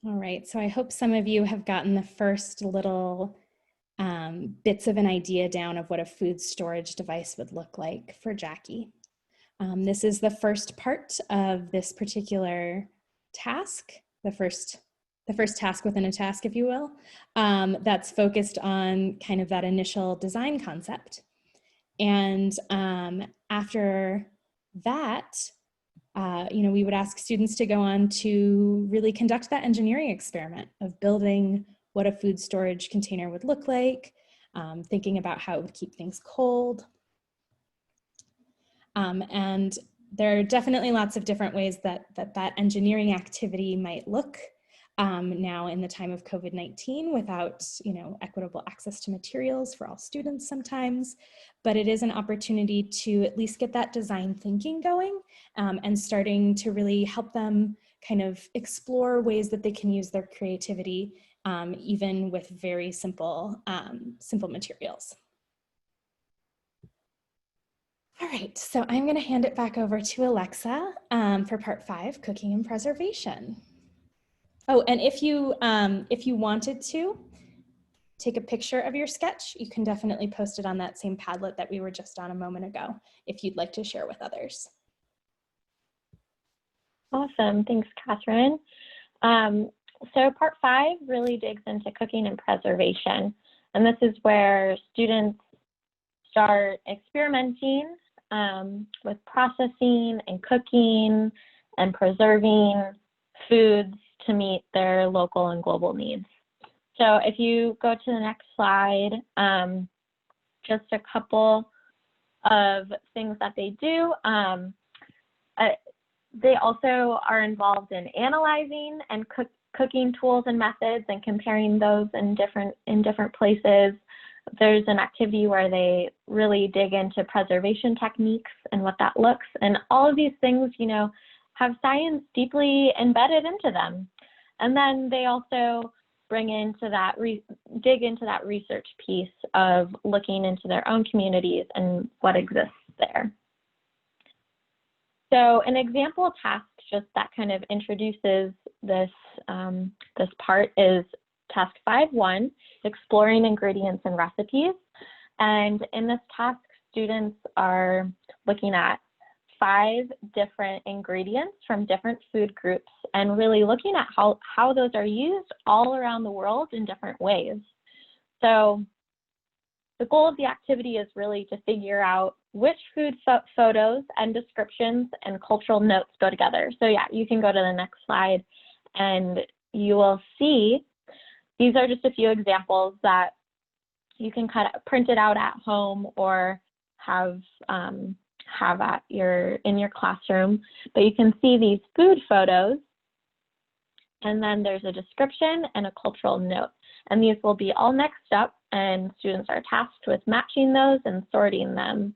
All right, so I hope some of you have gotten the first little bits of an idea down of what a food storage device would look like for Jackie. This is the first part of this particular task, the first task within a task, if you will, that's focused on kind of that initial design concept. And after that, we would ask students to go on to really conduct that engineering experiment of building what a food storage container would look like, thinking about how it would keep things cold. And there are definitely lots of different ways that engineering activity might look now in the time of COVID-19 without, equitable access to materials for all students sometimes. But it is an opportunity to at least get that design thinking going and starting to really help them kind of explore ways that they can use their creativity even with very simple materials. All right, so I'm going to hand it back over to Alexa for part 5, cooking and preservation. Oh, and if you wanted to take a picture of your sketch, you can definitely post it on that same Padlet that we were just on a moment ago, if you'd like to share with others. Awesome, thanks, Catherine. So part 5 really digs into cooking and preservation. And this is where students start experimenting with processing and cooking and preserving foods to meet their local and global needs. So if you go to the next slide, just a couple of things that they do. They also are involved in analyzing and cooking tools and methods and comparing those in different places. There's an activity where they really dig into preservation techniques and what that looks. And all of these things, you know, have science deeply embedded into them. And then they also bring into that, dig into that research piece of looking into their own communities and what exists there. So an example task just that kind of introduces this, this part is task 5.1, exploring ingredients and recipes. And in this task, students are looking at 5 different ingredients from different food groups and really looking at how those are used all around the world in different ways. So the goal of the activity is really to figure out which food photos and descriptions and cultural notes go together. So yeah, you can go to the next slide and you will see, these are just a few examples that you can kind of print it out at home or have at in your classroom. But you can see these food photos, and then there's a description and a cultural note. And these will be all next up, and students are tasked with matching those and sorting them.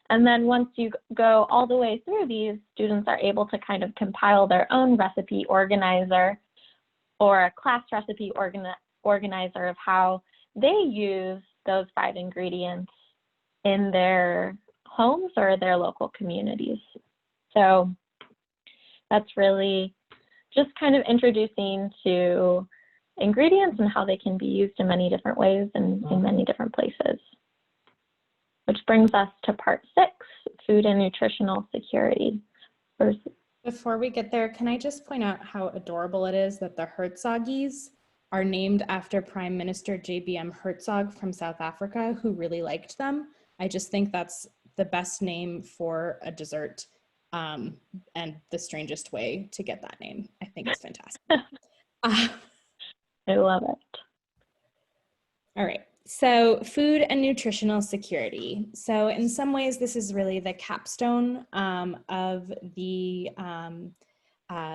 And then once you go all the way through these, students are able to kind of compile their own recipe organizer or a class recipe organizer of how they use those 5 ingredients in their homes or their local communities. So that's really just kind of introducing to ingredients and how they can be used in many different ways and in many different places. Which brings us to part 6, food and nutritional security. Before we get there, can I just point out how adorable it is that the Hertzoggies are named after Prime Minister JBM Herzog from South Africa, who really liked them. I just think that's the best name for a dessert, and the strangest way to get that name. I think it's fantastic. I love it. All right, so food and nutritional security. So in some ways, this is really the capstone of the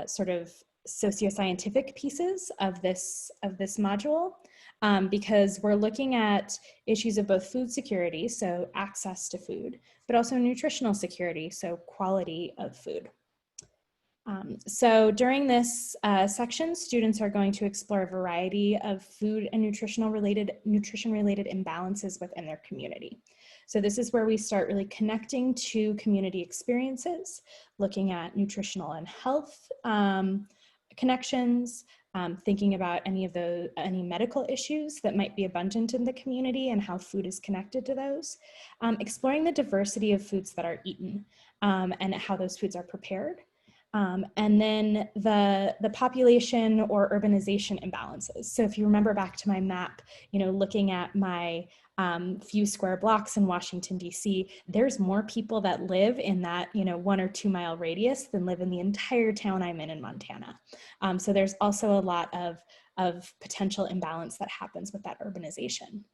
sort of socioscientific pieces of this module, because we're looking at issues of both food security, so access to food, but also nutritional security, so quality of food. So during this section, students are going to explore a variety of food and nutrition-related imbalances within their community. So this is where we start really connecting to community experiences, looking at nutritional and health connections, thinking about any medical issues that might be abundant in the community and how food is connected to those, exploring the diversity of foods that are eaten and how those foods are prepared. And then the population or urbanization imbalances. So if you remember back to my map, looking at my few square blocks in Washington, D.C., there's more people that live in that 1 or 2 mile radius than live in the entire town I'm in Montana. So there's also a lot of potential imbalance that happens with that urbanization.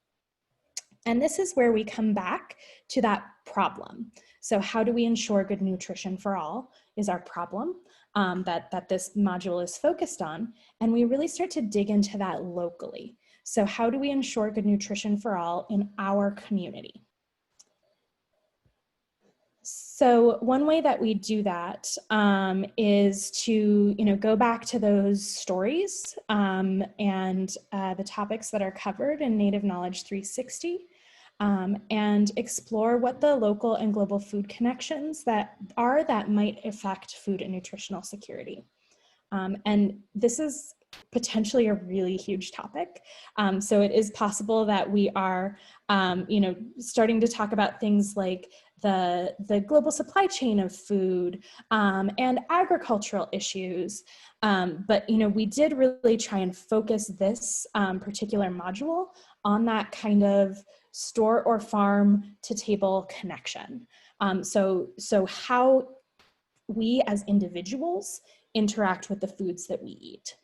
And this is where we come back to that problem. So how do we ensure good nutrition for all is our problem that this module is focused on. And we really start to dig into that locally. So how do we ensure good nutrition for all in our community? So one way that we do that is to go back to those stories and the topics that are covered in Native Knowledge 360. And explore what the local and global food connections that might affect food and nutritional security. And this is potentially a really huge topic. So it is possible that we are, starting to talk about things like the global supply chain of food and agricultural issues. But we did really try and focus this particular module on that kind of store or farm to table connection. So how we as individuals interact with the foods that we eat.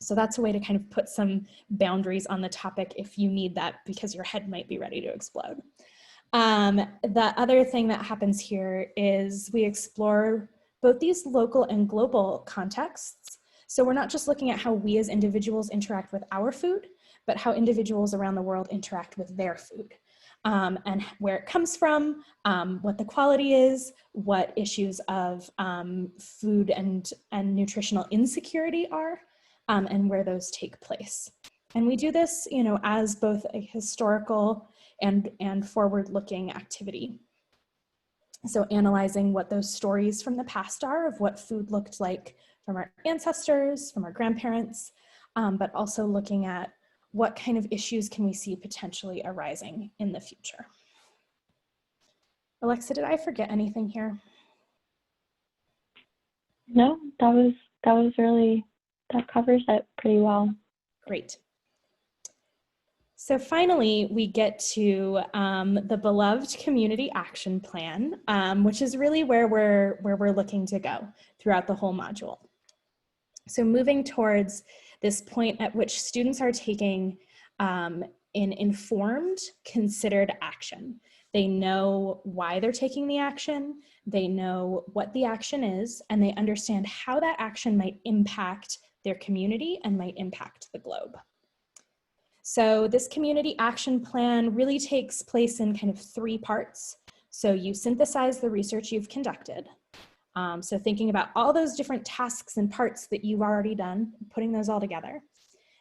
So that's a way to kind of put some boundaries on the topic if you need that, because your head might be ready to explode. The other thing that happens here is we explore both these local and global contexts. So we're not just looking at how we as individuals interact with our food, but how individuals around the world interact with their food. And where it comes from, what the quality is, what issues of food and nutritional insecurity are, and where those take place. And we do this, as both a historical and forward-looking activity. So analyzing what those stories from the past are of what food looked like from our ancestors, from our grandparents, but also looking at what kind of issues can we see potentially arising in the future. Alexa, did I forget anything here? No, that covers it pretty well. Great. So finally, we get to the beloved community action plan, which is really where we're looking to go throughout the whole module. So moving towards this point at which students are taking an informed, considered action. They know why they're taking the action, they know what the action is, and they understand how that action might impact their community and might impact the globe. So this community action plan really takes place in kind of 3 parts. So you synthesize the research you've conducted. So thinking about all those different tasks and parts that you've already done, putting those all together.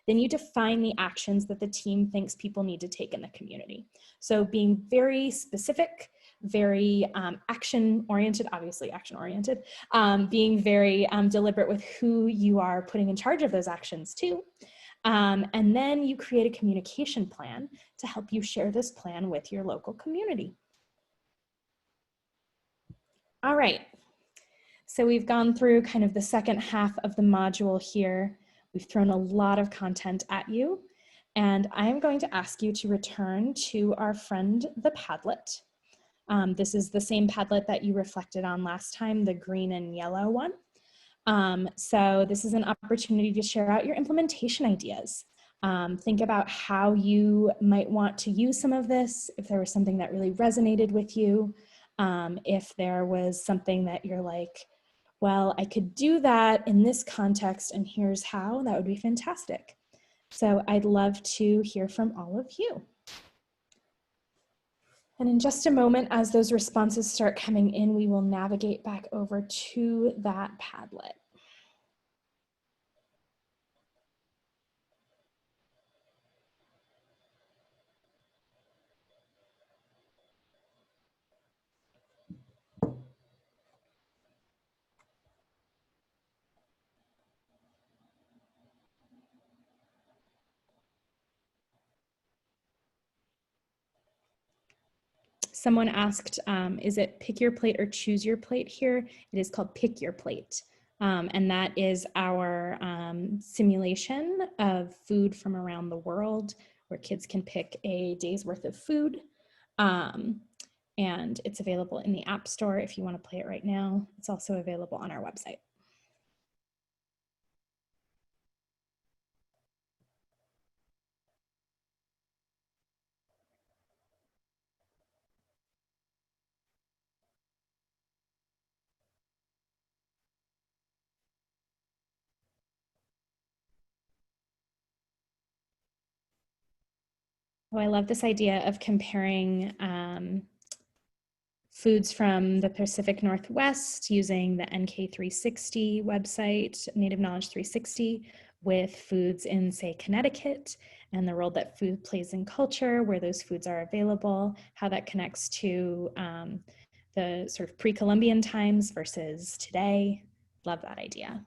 Then you define the actions that the team thinks people need to take in the community. So being very specific, very action-oriented, obviously action-oriented, being very deliberate with who you are putting in charge of those actions too. And then you create a communication plan to help you share this plan with your local community. All right, so we've gone through kind of the second half of the module here. We've thrown a lot of content at you, and I'm going to ask you to return to our friend, the Padlet. This is the same Padlet that you reflected on last time, the green and yellow one. So this is an opportunity to share out your implementation ideas. Think about how you might want to use some of this, if there was something that really resonated with you, if there was something that you're like, well, I could do that in this context and here's how, that would be fantastic. So I'd love to hear from all of you. And in just a moment, as those responses start coming in, we will navigate back over to that Padlet. Someone asked, is it pick your plate or choose your plate here? It is called pick your plate. And that is our simulation of food from around the world, where kids can pick a day's worth of food. And it's available in the App Store if you want to play it right now. It's also available on our website. Oh, I love this idea of comparing foods from the Pacific Northwest using the NK360 website, Native Knowledge 360, with foods in, say, Connecticut, and the role that food plays in culture, where those foods are available, how that connects to the sort of pre-Columbian times versus today. Love that idea.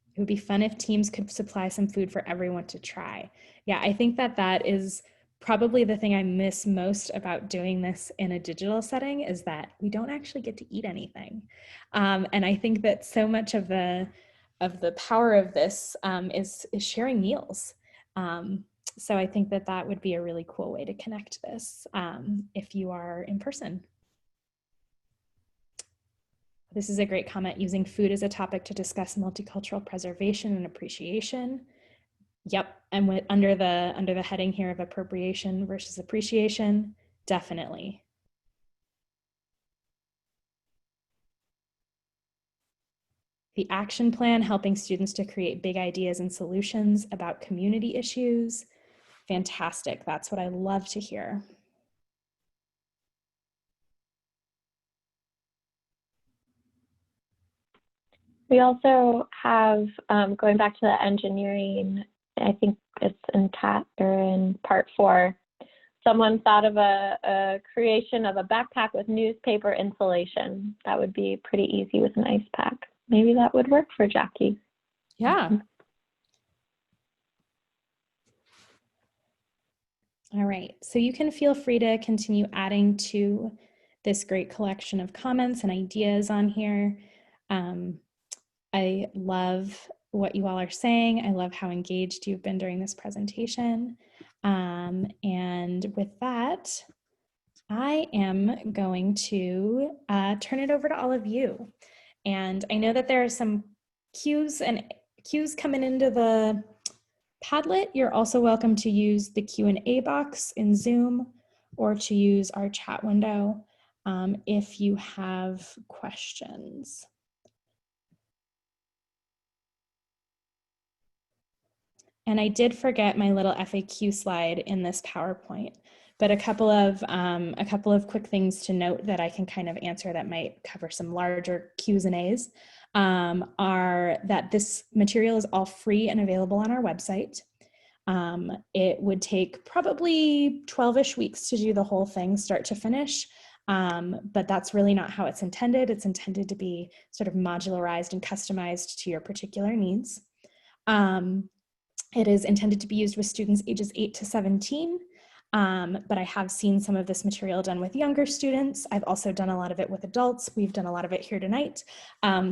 It would be fun if teams could supply some food for everyone to try. Yeah, I think that that is probably the thing I miss most about doing this in a digital setting is that we don't actually get to eat anything. And I think that so much of the power of this is sharing meals. So I think that that would be a really cool way to connect this if you are in person. This is a great comment, using food as a topic to discuss multicultural preservation and appreciation. Yep, and under the heading here of appropriation versus appreciation, definitely. The action plan, helping students to create big ideas and solutions about community issues. Fantastic, that's what I love to hear. We also have, going back to the engineering, I think it's in part 4, someone thought of a creation of a backpack with newspaper insulation. That would be pretty easy with an ice pack. Maybe that would work for Jackie. Yeah. All right, so you can feel free to continue adding to this great collection of comments and ideas on here. I love what you all are saying. I love how engaged you've been during this presentation. And with that, I am going to turn it over to all of you. And I know that there are some cues coming into the Padlet. You're also welcome to use the Q&A box in Zoom or to use our chat window if you have questions. And I did forget my little FAQ slide in this PowerPoint, but a couple of quick things to note that I can kind of answer that might cover some larger Q's and A's are that this material is all free and available on our website. It would take probably 12-ish weeks to do the whole thing start to finish, but that's really not how it's intended. It's intended to be sort of modularized and customized to your particular needs. It is intended to be used with students ages 8 to 17, but I have seen some of this material done with younger students. I've also done a lot of it with adults. We've done a lot of it here tonight.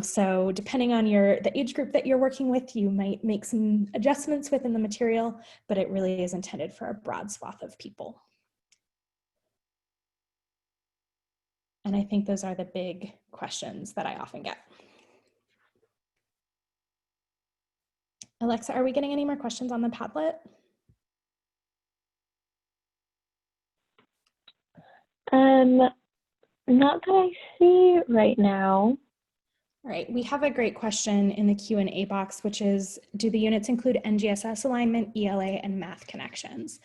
So depending on the age group that you're working with, you might make some adjustments within the material, but it really is intended for a broad swath of people. And I think those are the big questions that I often get. Alexa, are we getting any more questions on the Padlet? Not that I see right now. All right, we have a great question in the Q&A box, which is, do the units include NGSS alignment, ELA, and math connections?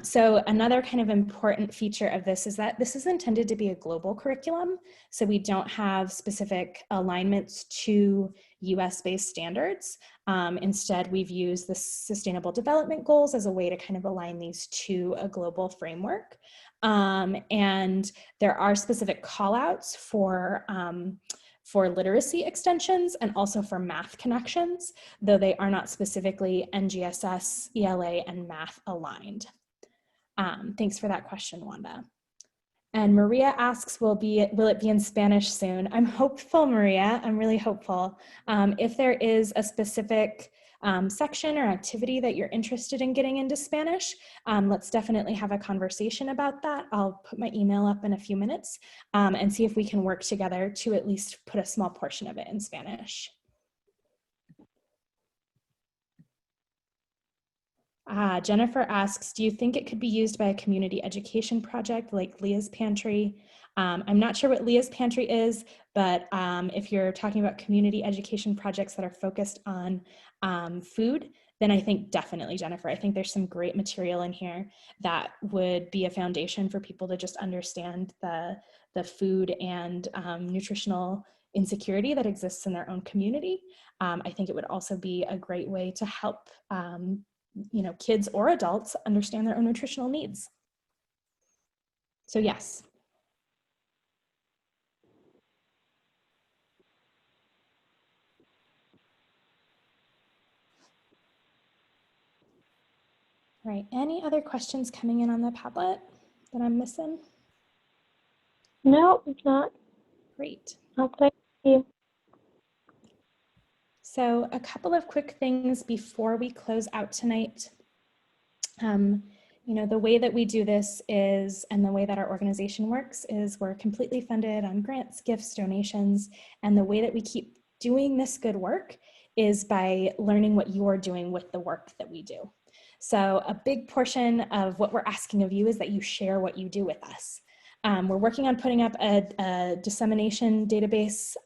So another kind of important feature of this is that this is intended to be a global curriculum. So we don't have specific alignments to US-based standards. Instead, we've used the Sustainable Development Goals as a way to kind of align these to a global framework. And there are specific callouts for literacy extensions and also for math connections, though they are not specifically NGSS, ELA, and math aligned. Thanks for that question, Wanda. And Maria asks, will it be in Spanish soon? I'm hopeful, Maria, I'm really hopeful. If there is a specific section or activity that you're interested in getting into Spanish, let's definitely have a conversation about that. I'll put my email up in a few minutes and see if we can work together to at least put a small portion of it in Spanish. Jennifer asks, do you think it could be used by a community education project like Leah's Pantry? I'm not sure what Leah's Pantry is, but if you're talking about community education projects that are focused on food, then I think definitely, Jennifer, I think there's some great material in here that would be a foundation for people to just understand the food and nutritional insecurity that exists in their own community. I think it would also be a great way to help kids or adults understand their own nutritional needs. So yes. All right, any other questions coming in on the Padlet that I'm missing? No, it's not. Great. Oh, thank you. So a couple of quick things before we close out tonight. You know, the way that we do this is, and the way that our organization works is we're completely funded on grants, gifts, donations, and the way that we keep doing this good work is by learning what you're doing with the work that we do. So a big portion of what we're asking of you is that you share what you do with us. We're working on putting up a dissemination database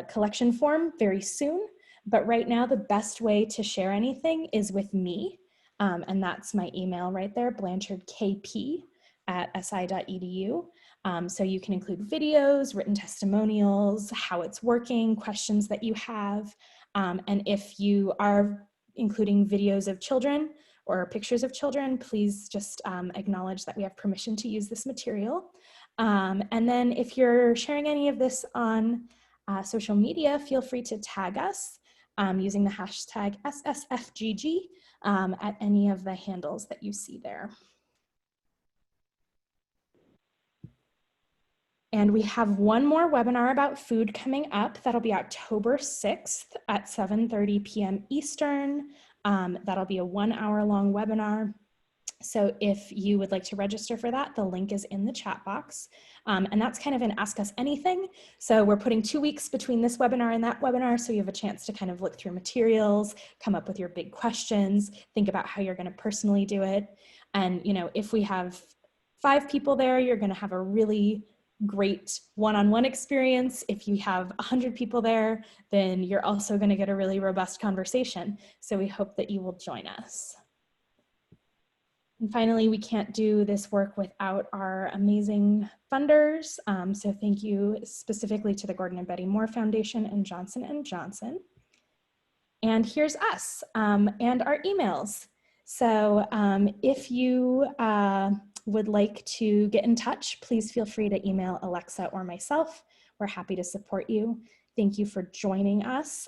collection form very soon, but right now the best way to share anything is with me. And that's my email right there, blanchardkp@si.edu. So you can include videos, written testimonials, how it's working, questions that you have. And if you are including videos of children or pictures of children, please just acknowledge that we have permission to use this material. And then if you're sharing any of this on social media, feel free to tag us using the hashtag SSFGG at any of the handles that you see there. And we have one more webinar about food coming up. That'll be October 6th at 7:30 p.m. Eastern. That'll be a 1 hour long webinar. So if you would like to register for that, the link is in the chat box. And that's kind of an Ask Us Anything. So we're putting 2 weeks between this webinar and that webinar, so you have a chance to kind of look through materials, come up with your big questions, think about how you're going to personally do it. And you know, if we have 5 people there, you're going to have a really great one-on-one experience. If you have 100 people there, then you're also going to get a really robust conversation. So we hope that you will join us. And finally, we can't do this work without our amazing funders. So thank you specifically to the Gordon and Betty Moore Foundation and Johnson & Johnson. And here's us and our emails. So if you would like to get in touch, please feel free to email Alexa or myself. We're happy to support you. Thank you for joining us.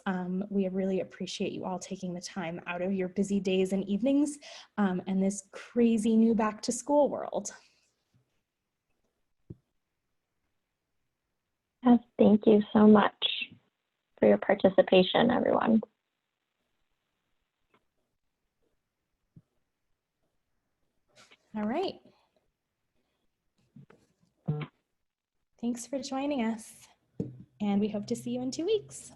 We really appreciate you all taking the time out of your busy days and evenings and this crazy new back to school world. Yes, thank you so much for your participation, everyone. All right. Thanks for joining us, and we hope to see you in 2 weeks.